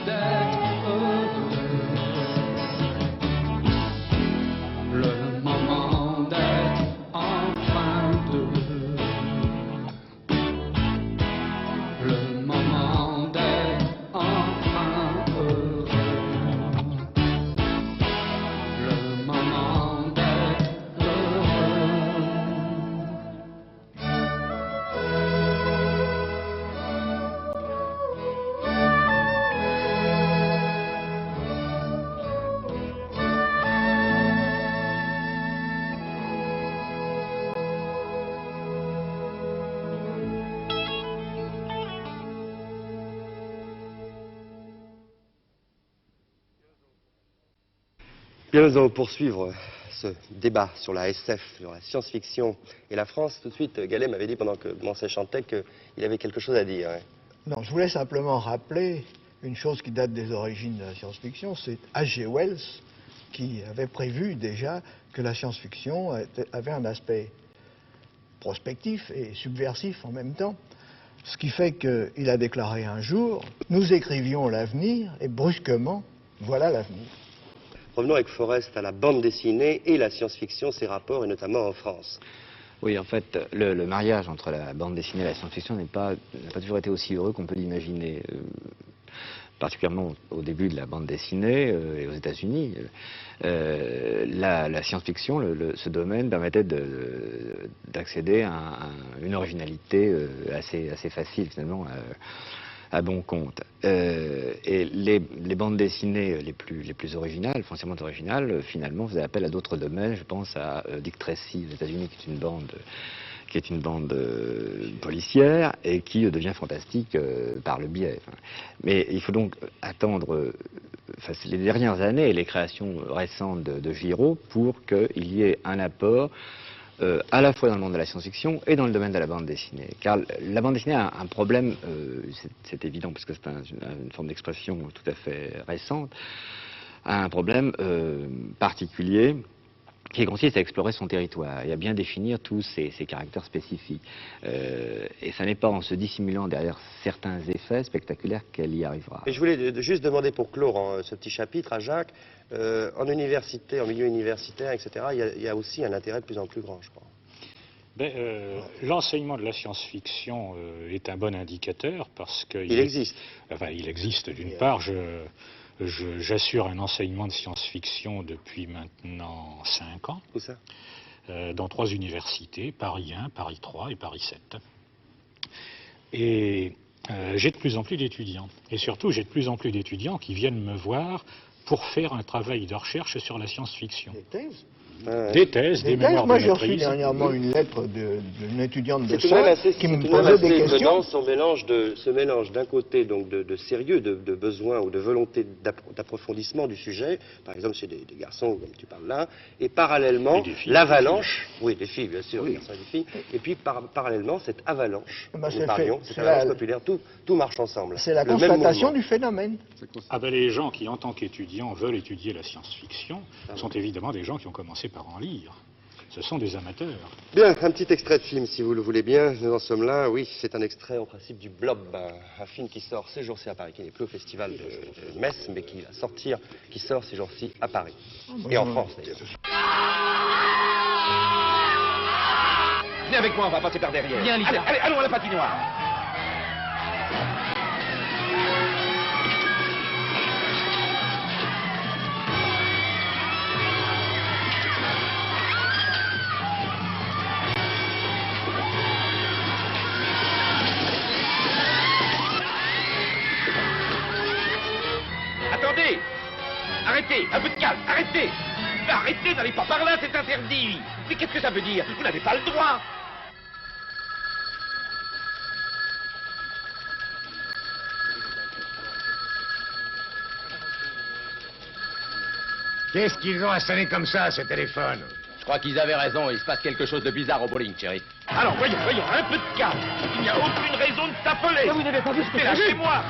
d'être heureux, le moment d'être enfin deux, le moment d'être enfin heureux, le moment d'être heureux. Bien, nous allons poursuivre ce débat sur la SF, sur la science-fiction et la France. Tout de suite, Gallet m'avait dit pendant que Mancet chantait qu'il avait quelque chose à dire. Hein. Non, je voulais simplement rappeler une chose qui date des origines de la science-fiction, c'est H.G. Wells qui avait prévu déjà que la science-fiction avait un aspect prospectif et subversif en même temps. Ce qui fait qu'il a déclaré un jour, nous écrivions l'avenir et brusquement, voilà l'avenir. Revenons avec Forest à la bande dessinée et la science-fiction, ses rapports, et notamment en France. Oui, en fait, le mariage entre la bande dessinée et la science-fiction n'a pas toujours été aussi heureux qu'on peut l'imaginer. Particulièrement au début de la bande dessinée et aux États-Unis, la science-fiction, ce domaine permettait d'accéder à une originalité assez facile finalement, à bon compte. Et les bandes dessinées les plus originales, foncièrement originales, finalement faisaient appel à d'autres domaines. Je pense à Dick Tracy aux États-Unis, qui est une bande policière et qui devient fantastique par le biais. Mais il faut donc attendre les dernières années et les créations récentes de Giraud pour qu'il y ait un apport à la fois dans le monde de la science-fiction et dans le domaine de la bande dessinée. Car la bande dessinée a un problème, c'est évident parce que c'est une forme d'expression tout à fait récente, a un problème particulier qui consiste à explorer son territoire et à bien définir tous ses caractères spécifiques. Et ça n'est pas en se dissimulant derrière certains effets spectaculaires qu'elle y arrivera. Et je voulais juste demander pour clore ce petit chapitre à Jacques, en université, en milieu universitaire, etc., il y a aussi un intérêt de plus en plus grand, je crois. L'enseignement de la science-fiction est un bon indicateur parce que... Il existe. Enfin, il existe d'une part. J'assure un enseignement de science-fiction depuis maintenant 5 ans. Où ça ? Dans 3 universités, Paris 1, Paris 3 et Paris 7. Et j'ai de plus en plus d'étudiants. Et surtout, j'ai de plus en plus d'étudiants qui viennent me voir pour faire un travail de recherche sur la science-fiction. Des thèses ? Des thèses, des mémoires de Moi, maîtrise. j'ai reçu dernièrement une lettre d'une étudiante de ça ça qui me posait des questions. Ce mélange d'un côté donc de sérieux, de besoin ou de volonté d'approfondissement du sujet, par exemple chez des garçons comme tu parles là, et parallèlement l'avalanche, oui des filles bien sûr, des garçons et des filles, et puis parallèlement cette avalanche, nous parlions, cette avalanche populaire, tout marche ensemble. C'est la constatation du phénomène. Les gens qui en tant qu'étudiants veulent étudier la science-fiction sont évidemment des gens qui ont commencé par en lire. Ce sont des amateurs. Bien, un petit extrait de film, si vous le voulez bien. Nous en sommes là. Oui, c'est un extrait en principe du Blob, un film qui sort ces jours-ci à Paris, qui n'est plus au festival de Metz, mais qui sort ces jours-ci à Paris. Et en France, d'ailleurs. Venez avec moi, on va passer par derrière. Viens, Lisa. Allez, allons à la patinoire. Attendez! Arrêtez! Un peu de calme! Arrêtez! Arrêtez! N'allez pas par là, c'est interdit! Mais qu'est-ce que ça veut dire? Vous n'avez pas le droit! Qu'est-ce qu'ils ont à sonner comme ça, ce téléphone? Je crois qu'ils avaient raison, il se passe quelque chose de bizarre au bowling, chérie. Alors, voyons, un peu de calme. Il n'y a aucune raison de s'appeler. Mais vous n'avez pas vu ce que j'ai vu. Lâchez-moi.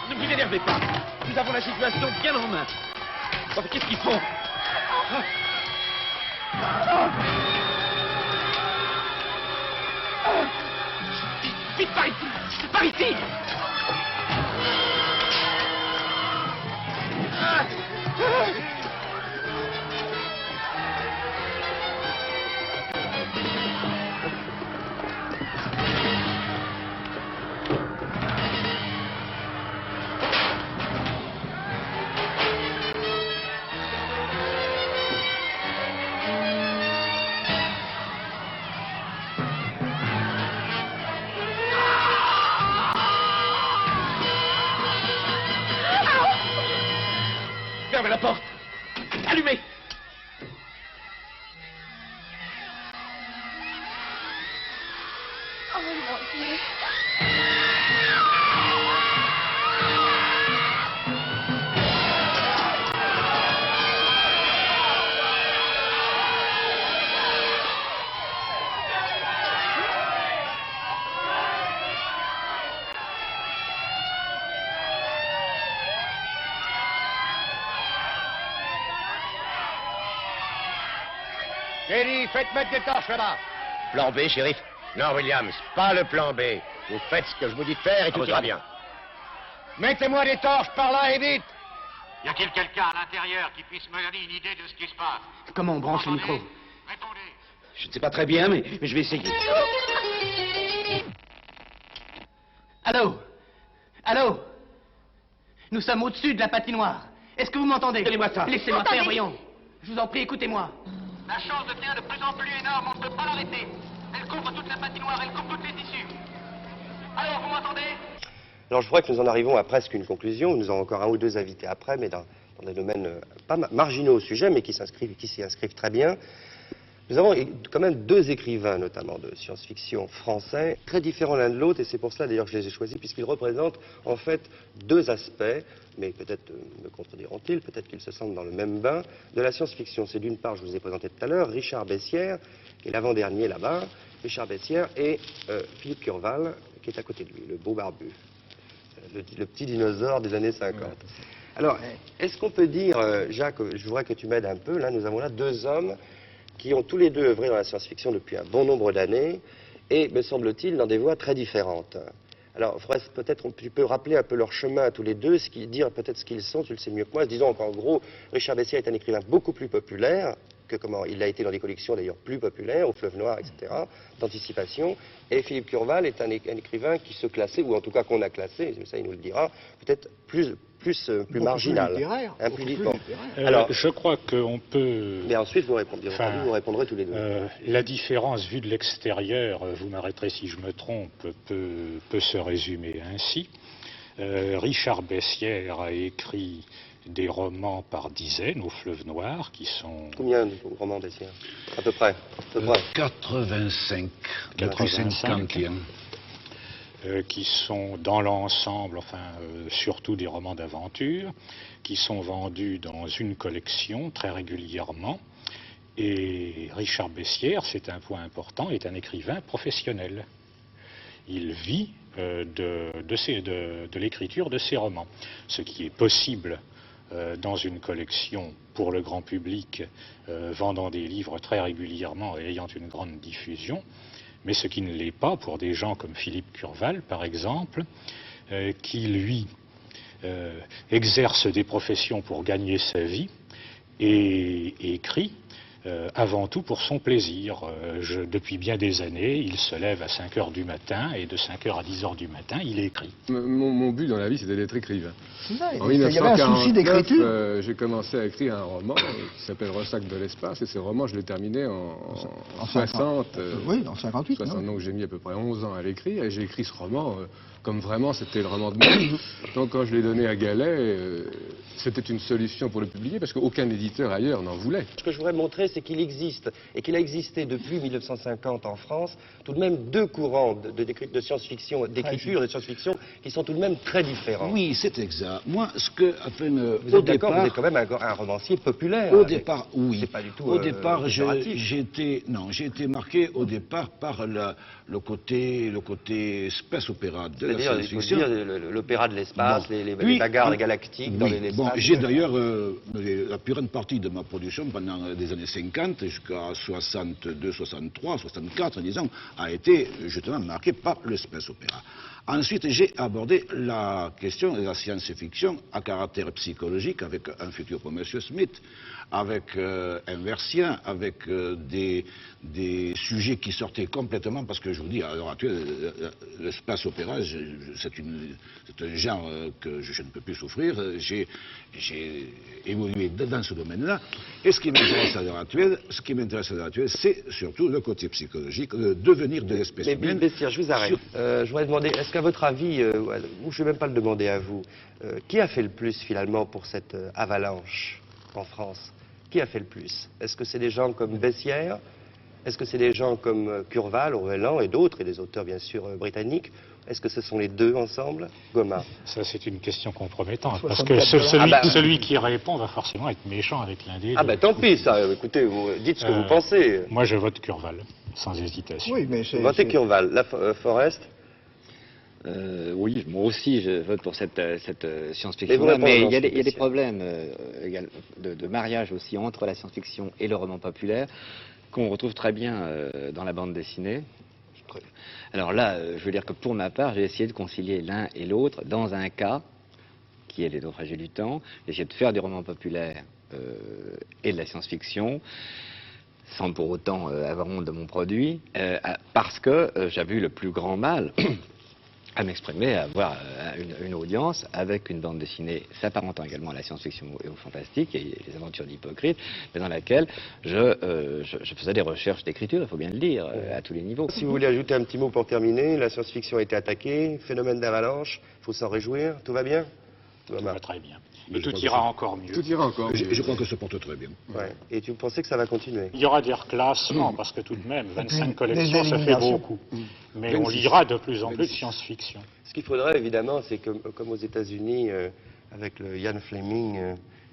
Ne vous énervez pas. Nous avons la situation bien en main. Bon, qu'est-ce qu'ils font? Vite, par ici. Par ici. Fermez la porte. Allumez. Oh mon Dieu. J'ai dit, faites mettre des torches là-bas. Plan B, shérif? Non, Williams, pas le plan B. Vous faites ce que je vous dis de faire et tout ira bien. Mettez-moi des torches par là et vite. Y a-t-il quelqu'un à l'intérieur qui puisse me donner une idée de ce qui se passe? Comment on branche le micro? Répondez. Je ne sais pas très bien, mais je vais essayer. Allô? Allô? Nous sommes au-dessus de la patinoire. Est-ce que vous m'entendez? Donnez-moi ça. Laissez-moi faire, voyons. Je vous en prie, écoutez-moi. La chose devient de plus en plus énorme, on ne peut pas l'arrêter. Elle couvre toute la patinoire, elle coupe toutes les issues. Alors, vous m'entendez? Alors je crois que nous en arrivons à presque une conclusion. Nous avons encore un ou deux invités après, mais dans des domaines pas marginaux au sujet, mais qui s'y inscrivent très bien. Nous avons quand même deux écrivains, notamment de science-fiction français, très différents l'un de l'autre, et c'est pour cela d'ailleurs que je les ai choisis, puisqu'ils représentent en fait deux aspects, mais peut-être me contrediront-ils, peut-être qu'ils se sentent dans le même bain, de la science-fiction. C'est d'une part, je vous ai présenté tout à l'heure, Richard Bessières, qui est l'avant-dernier là-bas, Richard Bessières, et Philippe Curval, qui est à côté de lui, le beau barbu, le petit dinosaure des années 50. Alors, est-ce qu'on peut dire, Jacques, je voudrais que tu m'aides un peu, là, nous avons là deux hommes qui ont tous les deux œuvré dans la science-fiction depuis un bon nombre d'années, et, me semble-t-il, dans des voies très différentes. Alors, peut-être tu peux rappeler un peu leur chemin à tous les deux, dire peut-être ce qu'ils sont, tu le sais mieux que moi. Disons qu'en gros, Richard Bessières est un écrivain beaucoup plus populaire, que comment il a été dans des collections d'ailleurs plus populaires, au Fleuve Noir, etc., d'anticipation. Et Philippe Curval est un écrivain qui se classait, ou en tout cas qu'on a classé, ça il nous le dira, peut-être plus marginal. Alors, je crois qu'on peut... Mais ensuite, vous répondrez tous les deux. La différence vue de l'extérieur, vous m'arrêterez si je me trompe, peut se résumer ainsi. Richard Bessières a écrit des romans par dizaines au Fleuve Noir qui sont... Combien de romans Bessières? À peu près. 85. 85. Qui sont dans l'ensemble, surtout des romans d'aventure, qui sont vendus dans une collection très régulièrement. Et Richard Bessières, c'est un point important, est un écrivain professionnel. Il vit de l'écriture de ses romans, ce qui est possible dans une collection pour le grand public, vendant des livres très régulièrement et ayant une grande diffusion, mais ce qui ne l'est pas pour des gens comme Philippe Curval, par exemple, qui, lui, exerce des professions pour gagner sa vie et écrit avant tout pour son plaisir. Depuis bien des années, il se lève à 5 h du matin et de 5 h à 10 h du matin, il écrit. Mon but dans la vie, c'était d'être écrivain. En il y avait un souci d'écriture. J'ai commencé à écrire un roman qui s'appelle Ressac de l'espace, et ce roman, je l'ai terminé en 60. Oui, en 58. 60, donc j'ai mis à peu près 11 ans à l'écrire, et j'ai écrit ce roman comme vraiment c'était le roman de ma vie. Donc quand je l'ai donné à Gallet, c'était une solution pour le publier, parce qu'aucun éditeur ailleurs n'en voulait. Ce que je voudrais montrer, c'est qu'il existe, et qu'il a existé depuis 1950 en France, tout de même deux courants de science-fiction, d'écriture de science-fiction, qui sont tout de même très différents. Oui, c'est exact. Moi, ce que, vous êtes d'accord, vous êtes quand même un romancier populaire. Au départ, oui. C'est pas du tout au départ, j'ai été marqué au départ par le côté space opéra de la science-fiction. L'opéra de l'espace, les bagarres galactiques dans l'espace. Bon, j'ai d'ailleurs, la plus grande partie de ma production pendant les années 50 jusqu'à 62, 63, 64, disons, a été justement marquée par le space opéra. Ensuite, j'ai abordé la question de la science-fiction à caractère psychologique avec un futur pour M. Smith, avec un Versien, avec des sujets qui sortaient complètement, parce que je vous dis, à l'heure actuelle, le space opéra, c'est un genre que je ne peux plus souffrir. J'ai évolué dans ce domaine-là. Et ce qui m'intéresse à l'heure actuelle, c'est surtout le côté psychologique, le devenir de l'espèce humaine. Mais Bessières, je vous arrête. Je voudrais demander, est-ce qu'à votre avis, ou je ne vais même pas le demander à vous, qui a fait le plus finalement pour cette avalanche en France? Qui a fait le plus? Est-ce que c'est des gens comme Bessières? Est-ce que c'est des gens comme Curval, Orwellan et d'autres, et des auteurs bien sûr britanniques? Est-ce que ce sont les deux ensemble? Goma. Ça, c'est une question compromettante, parce que celui qui répond va forcément être méchant avec l'un des deux. Ah ben tant pis, ça. Écoutez, vous dites ce que vous pensez. Moi, je vote Curval, sans hésitation. Oui, mais vous votez Curval. La Forest? Oui, moi aussi je vote pour cette science-fiction, mais il y a des problèmes de mariage aussi entre la science-fiction et le roman populaire. qu'on retrouve très bien dans la bande dessinée. Alors là, je veux dire que pour ma part, j'ai essayé de concilier l'un et l'autre dans un cas qui est Les Naufragés du temps. J'ai essayé de faire du roman populaire et de la science-fiction, sans pour autant avoir honte de mon produit, parce que j'avais eu le plus grand mal à m'exprimer, à avoir une audience avec une bande dessinée s'apparentant également à la science-fiction et au fantastique, et les aventures d'Hippocrate, mais dans laquelle je faisais des recherches d'écriture, il faut bien le dire, à tous les niveaux. Si vous voulez ajouter un petit mot pour terminer, la science-fiction a été attaquée, phénomène d'avalanche, il faut s'en réjouir, tout va bien? Tout va très bien. Et tout ira encore mieux. Tout ira encore mieux. Je crois que ça porte très bien. Ouais. Et tu pensais que ça va continuer? Il y aura des reclassements, parce que tout de même, 25 collections, ça fait beaucoup. Mais on lira de plus en plus de science-fiction. Ce qu'il faudrait, évidemment, c'est que, comme aux États-Unis, avec le Ian Fleming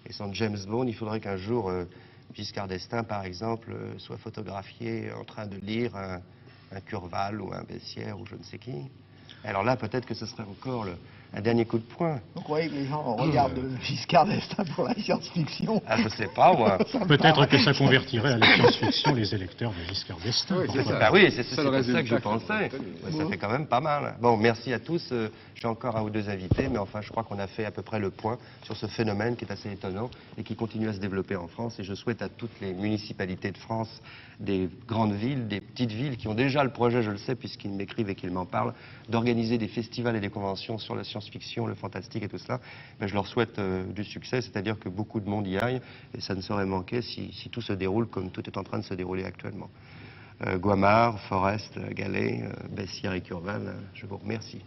et son James Bond, il faudrait qu'un jour, Giscard d'Estaing, par exemple, soit photographié en train de lire un Curval ou un Bessières ou je ne sais qui. Alors là, peut-être que ce serait encore un dernier coup de poing. Vous croyez que les gens regardent Giscard d'Estaing pour la science-fiction? Ah, je sais pas, moi. Peut-être que ça convertirait à la science-fiction les électeurs de Giscard d'Estaing. Oui, c'est ça que je pensais. Ouais, ça fait quand même pas mal. Bon, merci à tous. J'ai encore un ou deux invités, mais enfin, je crois qu'on a fait à peu près le point sur ce phénomène qui est assez étonnant et qui continue à se développer en France. Et je souhaite à toutes les municipalités de France, des grandes villes, des petites villes qui ont déjà le projet, je le sais, puisqu'ils m'écrivent et qu'ils m'en parlent, d'organiser des festivals et des conventions sur la science-fiction, le fantastique et tout cela. Mais je leur souhaite du succès, c'est-à-dire que beaucoup de monde y aille, et ça ne saurait manquer si tout se déroule comme tout est en train de se dérouler actuellement. Guamard, Forest, Gallet, Bessières et Curval, je vous remercie.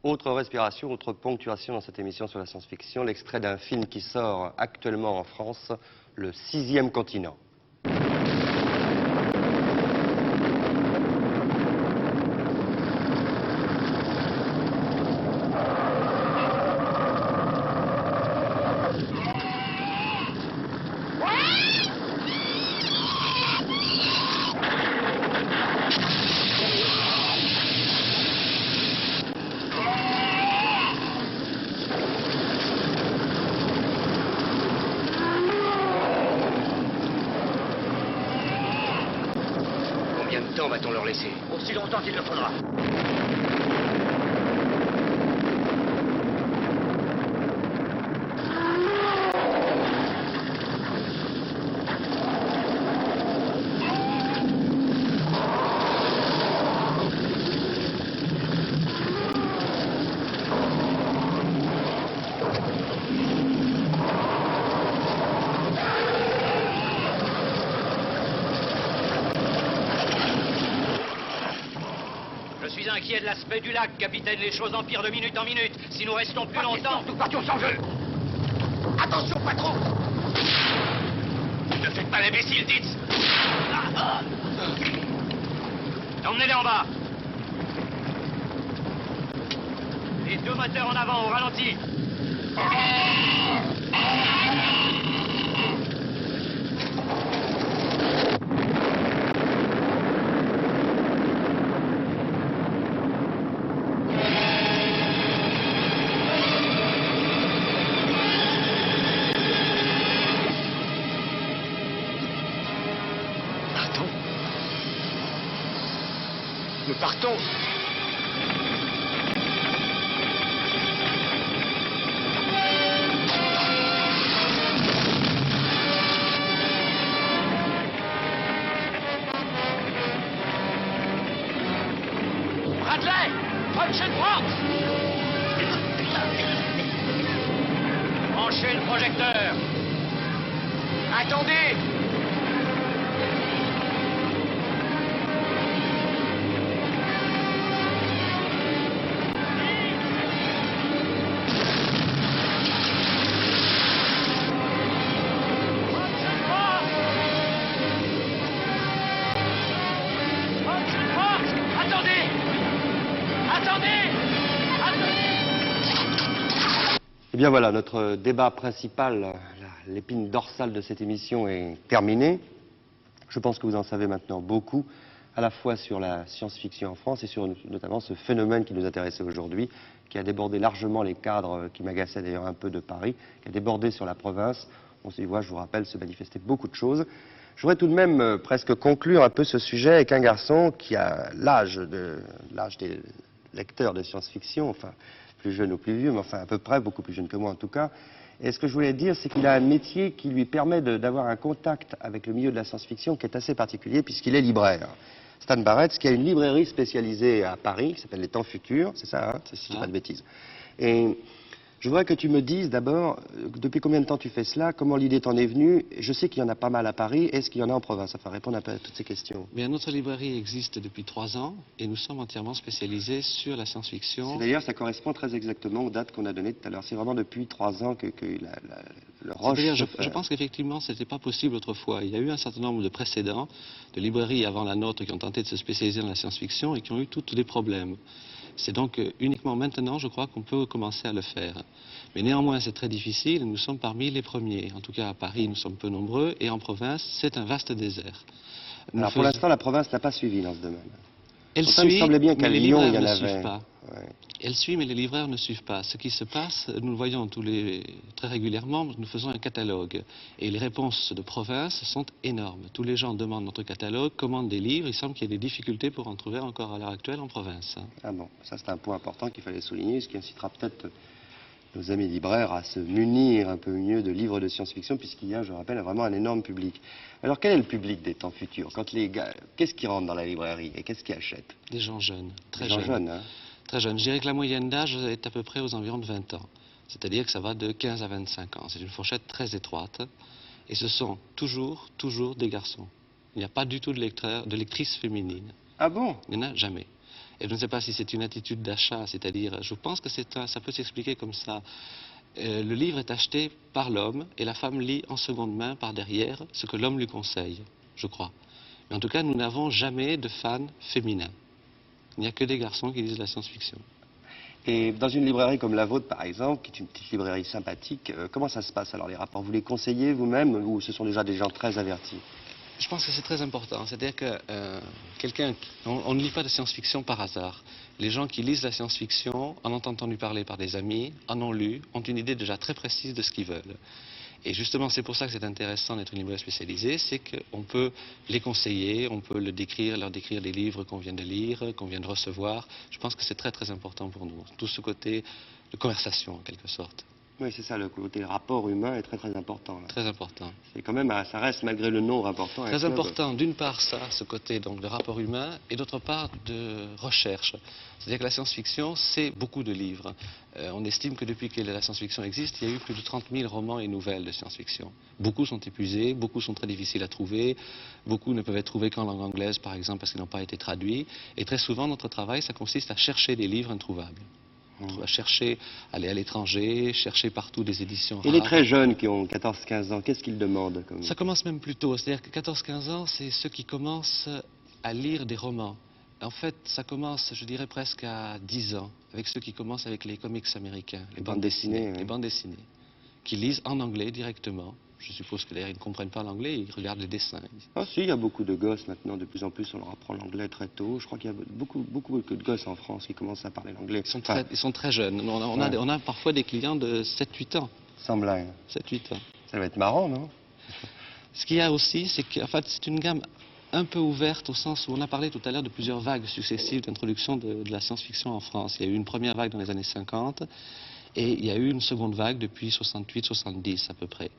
Autre respiration, autre ponctuation dans cette émission sur la science-fiction, l'extrait d'un film qui sort actuellement en France, Le 6e continent. Combien de temps va-t-on leur laisser? Aussi longtemps qu'il le faudra. Je suis inquiet de l'aspect du lac, capitaine. Les choses empirent de minute en minute. Si nous restons plus longtemps... Nous partions sans jeu. Attention, patron. Ne faites pas l'imbécile, dites. Emmenez-les en bas. Les deux moteurs en avant, au ralenti. Nous partons. Bradley, Function Box. Branchez le projecteur. Attendez. Eh bien voilà, notre débat principal, l'épine dorsale de cette émission est terminée. Je pense que vous en savez maintenant beaucoup, à la fois sur la science-fiction en France et sur notamment ce phénomène qui nous intéressait aujourd'hui, qui a débordé largement les cadres, qui m'agaçaient d'ailleurs un peu de Paris, qui a débordé sur la province. On s'y voit, je vous rappelle, se manifester beaucoup de choses. Je voudrais tout de même presque conclure un peu ce sujet avec un garçon qui a l'âge des lecteurs de science-fiction, enfin, plus jeune ou plus vieux, mais enfin à peu près, beaucoup plus jeune que moi en tout cas. Et ce que je voulais dire, c'est qu'il a un métier qui lui permet d'avoir un contact avec le milieu de la science-fiction qui est assez particulier puisqu'il est libraire. Stan Barretz, qui a une librairie spécialisée à Paris, qui s'appelle Les Temps Futurs, c'est ça, hein, si je dis pas de bêtises. Et je voudrais que tu me dises d'abord, depuis combien de temps tu fais cela, comment l'idée t'en est venue. Je sais qu'il y en a pas mal à Paris, est-ce qu'il y en a en province? Ça va répondre un peu à toutes ces questions. Bien, notre librairie existe depuis 3 ans et nous sommes entièrement spécialisés sur la science-fiction. D'ailleurs, ça correspond très exactement aux dates qu'on a données tout à l'heure. C'est vraiment depuis 3 ans que le rush... Je pense qu'effectivement, ce n'était pas possible autrefois. Il y a eu un certain nombre de précédents, de librairies avant la nôtre qui ont tenté de se spécialiser dans la science-fiction et qui ont eu tous des problèmes. C'est donc uniquement maintenant, je crois, qu'on peut commencer à le faire. Mais néanmoins, c'est très difficile et nous sommes parmi les premiers. En tout cas, à Paris, nous sommes peu nombreux et en province, c'est un vaste désert. Alors, pour l'instant, la province n'a pas suivi dans ce domaine. Elle Pourtant, il suit, me semblait bien qu'à mais les Lyon, il y libraires en ne avait. suivent pas. Ouais. Elle suit, mais les libraires ne suivent pas. Ce qui se passe, nous le voyons très régulièrement, nous faisons un catalogue. Et les réponses de province sont énormes. Tous les gens demandent notre catalogue, commandent des livres. Il semble qu'il y ait des difficultés pour en trouver encore à l'heure actuelle en province. Ah bon, ça c'est un point important qu'il fallait souligner, ce qui incitera peut-être nos amis libraires à se munir un peu mieux de livres de science-fiction, puisqu'il y a, je rappelle, vraiment un énorme public. Alors quel est le public des Temps Futurs? Quand les gars, qu'est-ce qui rentre dans la librairie et qu'est-ce qui achète? Des gens jeunes, très Des gens jeunes. jeunes, hein. Très jeunes. Je dirais que la moyenne d'âge est à peu près aux environs de 20 ans. C'est-à-dire que ça va de 15 à 25 ans. C'est une fourchette très étroite. Et ce sont toujours des garçons. Il n'y a pas du tout de lectrices féminines. Ah bon? Il n'y en a jamais. Et je ne sais pas si c'est une attitude d'achat, c'est-à-dire, je pense que ça peut s'expliquer comme ça. Le livre est acheté par l'homme et la femme lit en seconde main par derrière ce que l'homme lui conseille, je crois. Mais en tout cas, nous n'avons jamais de fans féminins. Il n'y a que des garçons qui lisent la science-fiction. Et dans une librairie comme la vôtre, par exemple, qui est une petite librairie sympathique, comment ça se passe alors les rapports? Vous les conseillez vous-même ou ce sont déjà des gens très avertis? Je pense que c'est très important. C'est-à-dire que on ne lit pas de science-fiction par hasard. Les gens qui lisent la science-fiction, en ont entendu parler par des amis, en ont lu, ont une idée déjà très précise de ce qu'ils veulent. Et justement, c'est pour ça que c'est intéressant d'être une librairie spécialisée, c'est qu'on peut les conseiller, on peut leur décrire des livres qu'on vient de lire, qu'on vient de recevoir. Je pense que c'est très important pour nous. Tout ce côté de conversation, en quelque sorte. Oui, c'est ça, le côté rapport humain est très important. Là. Très important. C'est quand même, ça reste malgré le nombre important. Très important, d'une part ça, ce côté donc de rapport humain, et d'autre part de recherche. C'est-à-dire que la science-fiction, c'est beaucoup de livres. On estime que depuis que la science-fiction existe, il y a eu plus de 30 000 romans et nouvelles de science-fiction. Beaucoup sont épuisés, beaucoup sont très difficiles à trouver, beaucoup ne peuvent être trouvés qu'en langue anglaise, par exemple, parce qu'ils n'ont pas été traduits. Et très souvent, notre travail, ça consiste à chercher des livres introuvables. On va chercher, aller à l'étranger, chercher partout des éditions rares. Et les très jeunes qui ont 14-15 ans, qu'est-ce qu'ils demandent comme... Ça commence même plus tôt. C'est-à-dire que 14-15 ans, c'est ceux qui commencent à lire des romans. En fait, ça commence, je dirais, presque à 10 ans, avec ceux qui commencent avec les comics américains, les bandes dessinées, les bandes dessinées, qui lisent en anglais directement. Je suppose que d'ailleurs, ils ne comprennent pas l'anglais, ils regardent les dessins. Ah si, il y a beaucoup de gosses maintenant, de plus en plus, on leur apprend l'anglais très tôt. Je crois qu'il y a beaucoup de gosses en France qui commencent à parler l'anglais. Ils sont très jeunes. On a parfois des clients de 7-8 ans. Sans blague. 7-8 ans. Ça va être marrant, non? Ce qu'il y a aussi, c'est qu'en fait, c'est une gamme un peu ouverte au sens où on a parlé tout à l'heure de plusieurs vagues successives d'introduction de la science-fiction en France. Il y a eu une première vague dans les années 50 et il y a eu une seconde vague depuis 68-70 à peu près.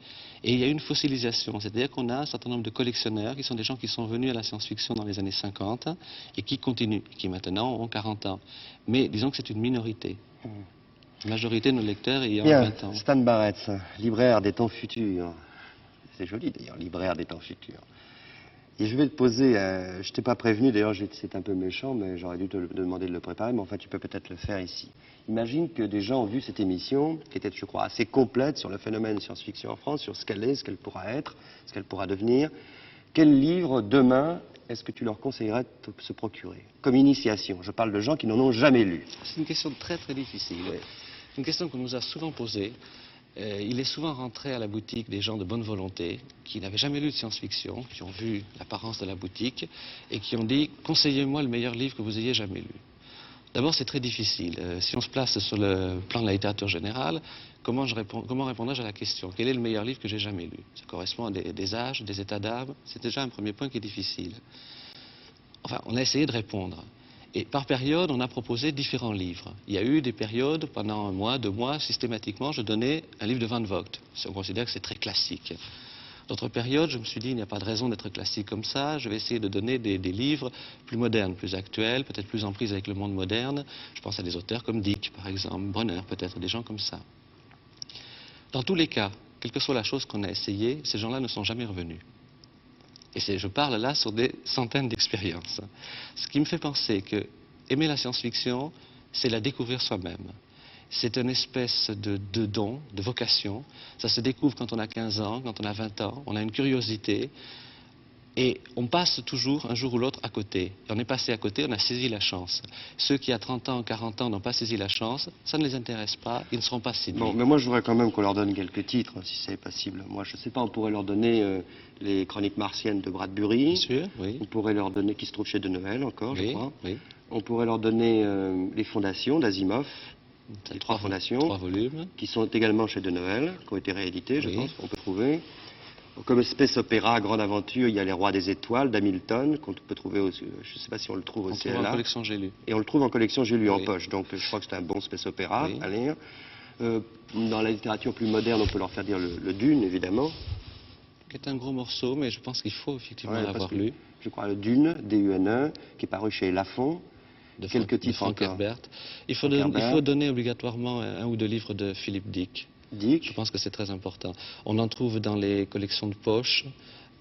Et il y a eu une fossilisation, c'est-à-dire qu'on a un certain nombre de collectionneurs qui sont des gens qui sont venus à la science-fiction dans les années 50 et qui continuent, qui maintenant ont 40 ans. Mais disons que c'est une minorité. La majorité de nos lecteurs ayant 20 ans. Stan Barretz, libraire des temps futurs. C'est joli d'ailleurs, libraire des temps futurs. Et je vais te poser, je t'ai pas prévenu, d'ailleurs c'est un peu méchant, mais j'aurais dû te demander de le préparer, mais enfin tu peux peut-être le faire ici. Imagine que des gens ont vu cette émission, qui était je crois assez complète sur le phénomène science-fiction en France, sur ce qu'elle est, ce qu'elle pourra être, ce qu'elle pourra devenir. Quel livre demain est-ce que tu leur conseillerais de se procurer comme initiation? Je parle de gens qui n'en ont jamais lu. C'est une question très difficile. C'est une question qu'on nous a souvent posée. Il est souvent rentré à la boutique des gens de bonne volonté qui n'avaient jamais lu de science-fiction, qui ont vu l'apparence de la boutique et qui ont dit « Conseillez-moi le meilleur livre que vous ayez jamais lu ». D'abord, c'est très difficile. Si on se place sur le plan de la littérature générale, comment répondrais-je à la question? Quel est le meilleur livre que j'ai jamais lu? Ça correspond à des âges, des états d'âme. C'est déjà un premier point qui est difficile. Enfin, on a essayé de répondre. Et par période, on a proposé différents livres. Il y a eu des périodes, pendant 1 mois, 2 mois, systématiquement, je donnais un livre de Van Vogt. On considère que c'est très classique. D'autres périodes, je me suis dit, il n'y a pas de raison d'être classique comme ça. Je vais essayer de donner des livres plus modernes, plus actuels, peut-être plus en prise avec le monde moderne. Je pense à des auteurs comme Dick, par exemple, Brunner, peut-être, des gens comme ça. Dans tous les cas, quelle que soit la chose qu'on a essayée, ces gens-là ne sont jamais revenus. Et je parle là sur des centaines d'expériences. Ce qui me fait penser que aimer la science-fiction, c'est la découvrir soi-même. C'est une espèce de don, de vocation. Ça se découvre quand on a 15 ans, quand on a 20 ans. On a une curiosité. Et on passe toujours, un jour ou l'autre, à côté. Et on est passé à côté, on a saisi la chance. Ceux qui, à 30 ans, 40 ans, n'ont pas saisi la chance, ça ne les intéresse pas, ils ne seront pas séduits. Bon, mais moi, je voudrais quand même qu'on leur donne quelques titres, si c'est possible. Moi, je ne sais pas, on pourrait leur donner les Chroniques martiennes de Bradbury. Bien sûr, oui. On pourrait leur donner, qui se trouve chez De Noël encore, oui, je crois. Oui. On pourrait leur donner les Fondations d'Asimov. Les 3 fondations. 3 volumes. Qui sont également chez De Noël, qui ont été réédités, je pense, qu'on peut trouver. Comme espèce opéra, grande aventure, il y a Les Rois des Étoiles d'Hamilton, qu'on peut trouver aussi, je ne sais pas si on le trouve aussi là. On le trouve là. en collection J'ai lu. Et on le trouve en collection J'ai lu en poche, donc je crois que c'est un bon space opéra à lire. Dans la littérature plus moderne, on peut leur faire dire le Dune, évidemment. Qui est un gros morceau, mais je pense qu'il faut effectivement l'avoir lu. Je crois le Dune, D-U-N-E, qui est paru chez Lafon. Quelques titres Frank encore. Herbert. Il faut donner obligatoirement 1 ou 2 livres de Philippe Dick. Je pense que c'est très important. On en trouve dans les collections de poche.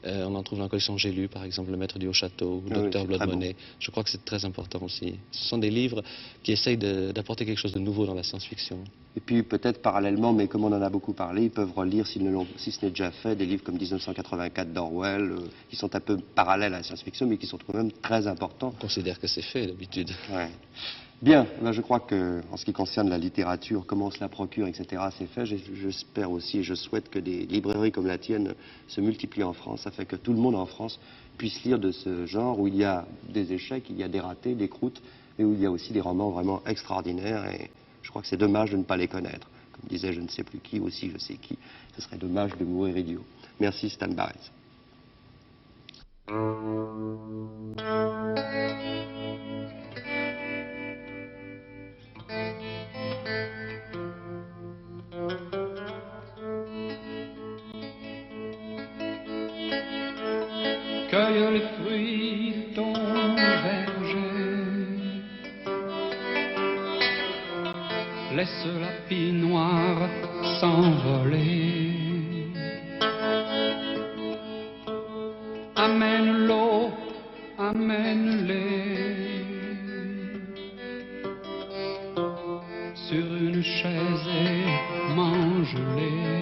On en trouve dans la collection J'ai lu, par exemple, Le Maître du Haut-Château, Docteur Blood Money. Je crois que c'est très important aussi. Ce sont des livres qui essayent d'apporter quelque chose de nouveau dans la science-fiction. Et puis peut-être parallèlement, mais comme on en a beaucoup parlé, ils peuvent relire, si ce n'est déjà fait, des livres comme 1984 d'Orwell, qui sont un peu parallèles à la science-fiction, mais qui sont quand même très importants. On considère que c'est fait d'habitude. Ouais. Bien, ben je crois que, en ce qui concerne la littérature, comment on se la procure, etc., c'est fait. J'espère aussi et je souhaite que des librairies comme la tienne se multiplient en France, afin que tout le monde en France puisse lire de ce genre, où il y a des échecs, il y a des ratés, des croûtes, mais où il y a aussi des romans vraiment extraordinaires, et je crois que c'est dommage de ne pas les connaître. Comme disait je ne sais plus qui, aussi je sais qui, ce serait dommage de mourir idiot. Merci Stan Barrett. Cueille les fruits de ton verger, laisse la pie noire s'envoler, amène l'eau, amène-les sur une chaise et mange-les.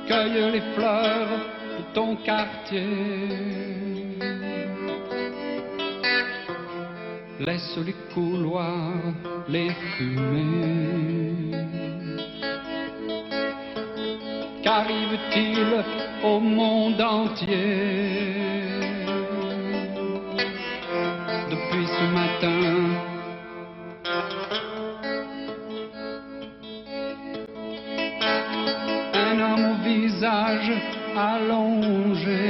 Cueille les fleurs de ton quartier, laisse les couloirs les fumer. Qu'arrive-t-il au monde entier depuis ce matin? Un homme au visage allongé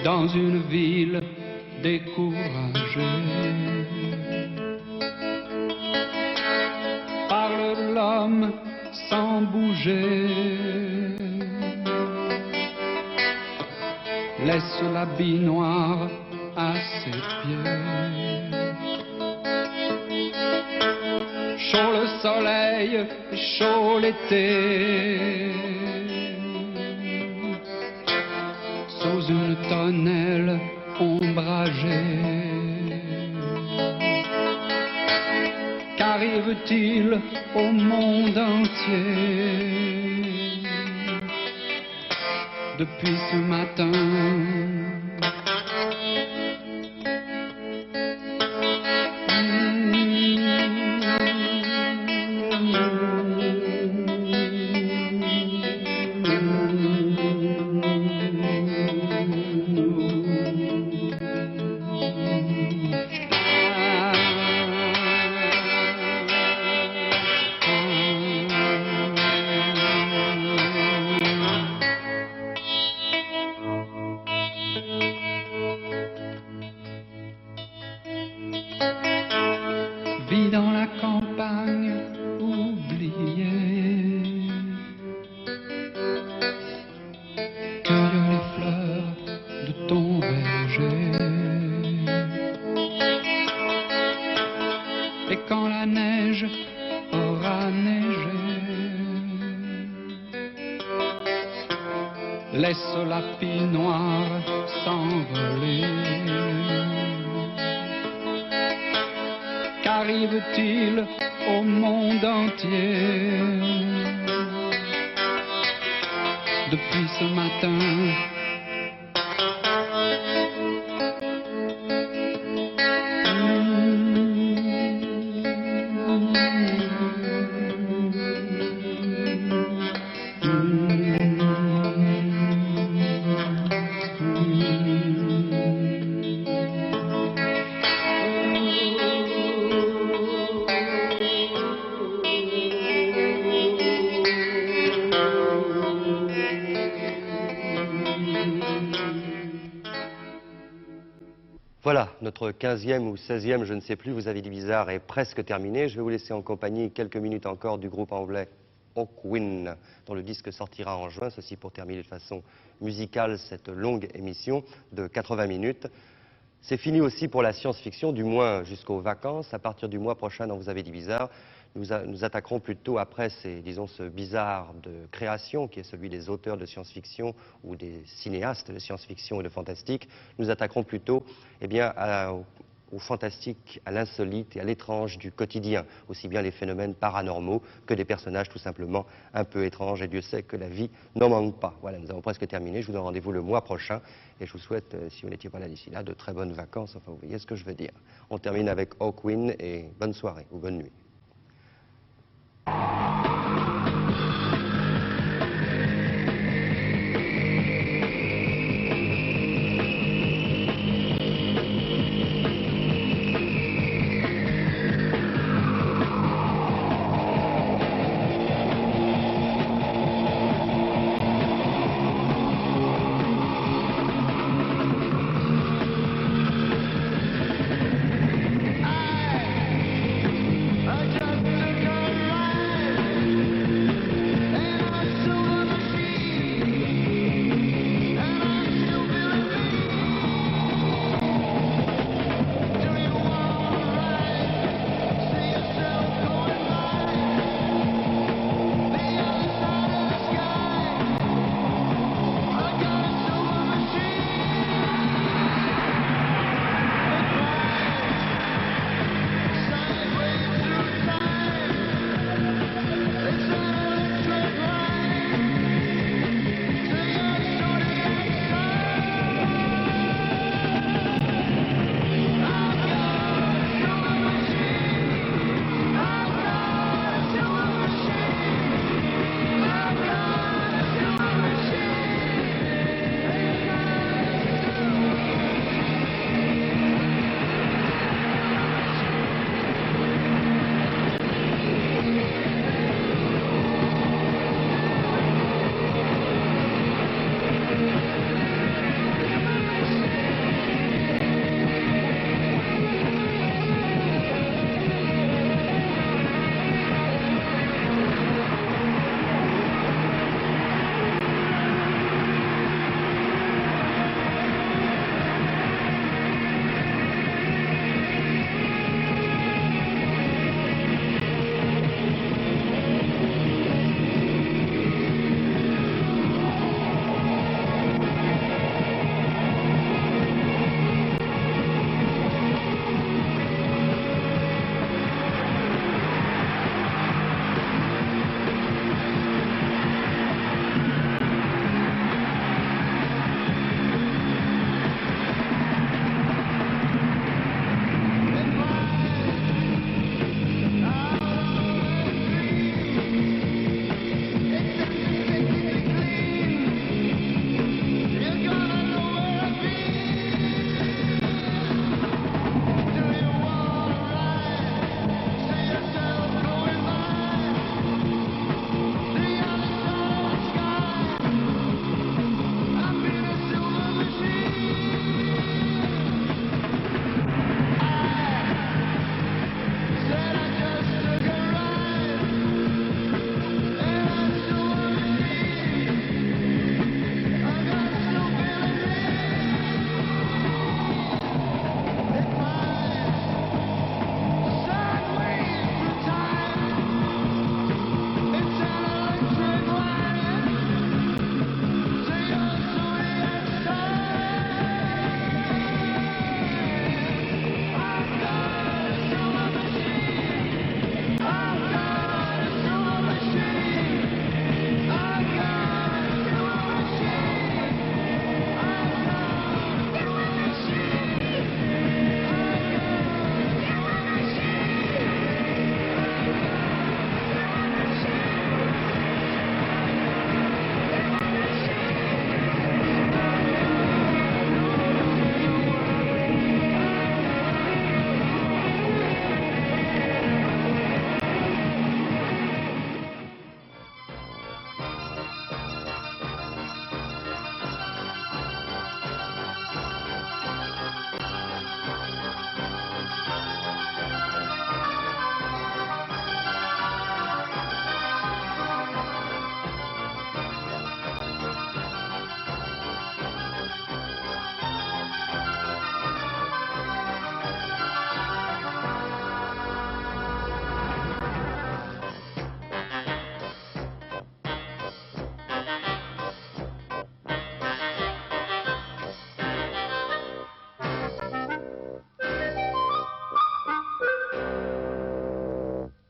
dans une ville découragée parle de l'homme sans bouger, laisse l'habit noir à ses pieds. Chaud le soleil, chaud l'été, sous une tonnelle ombragée. Qu'arrive-t-il au monde entier depuis ce matin? Vis dans la campagne oubliée, cueille les fleurs de ton verger. Et quand la neige aura neigé, laisse la pie noire s'envoler. Qu'arrive-t-il au monde entier depuis ce matin? Voilà, notre 15e ou 16e, je ne sais plus, vous avez dit bizarre, est presque terminé. Je vais vous laisser en compagnie quelques minutes encore du groupe anglais Hawkwind, dont le disque sortira en juin. Ceci pour terminer de façon musicale cette longue émission de 80 minutes. C'est fini aussi pour la science-fiction, du moins jusqu'aux vacances. À partir du mois prochain, dans Vous avez dit bizarre, nous attaquerons plutôt après ce bizarre de création qui est celui des auteurs de science-fiction ou des cinéastes de science-fiction et de fantastique. Nous attaquerons plutôt au fantastique, à l'insolite et à l'étrange du quotidien, aussi bien les phénomènes paranormaux que des personnages tout simplement un peu étranges, et Dieu sait que la vie n'en manque pas. Voilà, nous avons presque terminé, je vous donne rendez-vous le mois prochain, et je vous souhaite, si vous n'étiez pas là d'ici là, de très bonnes vacances, enfin vous voyez ce que je veux dire. On termine avec Hawkwind, et bonne soirée ou bonne nuit.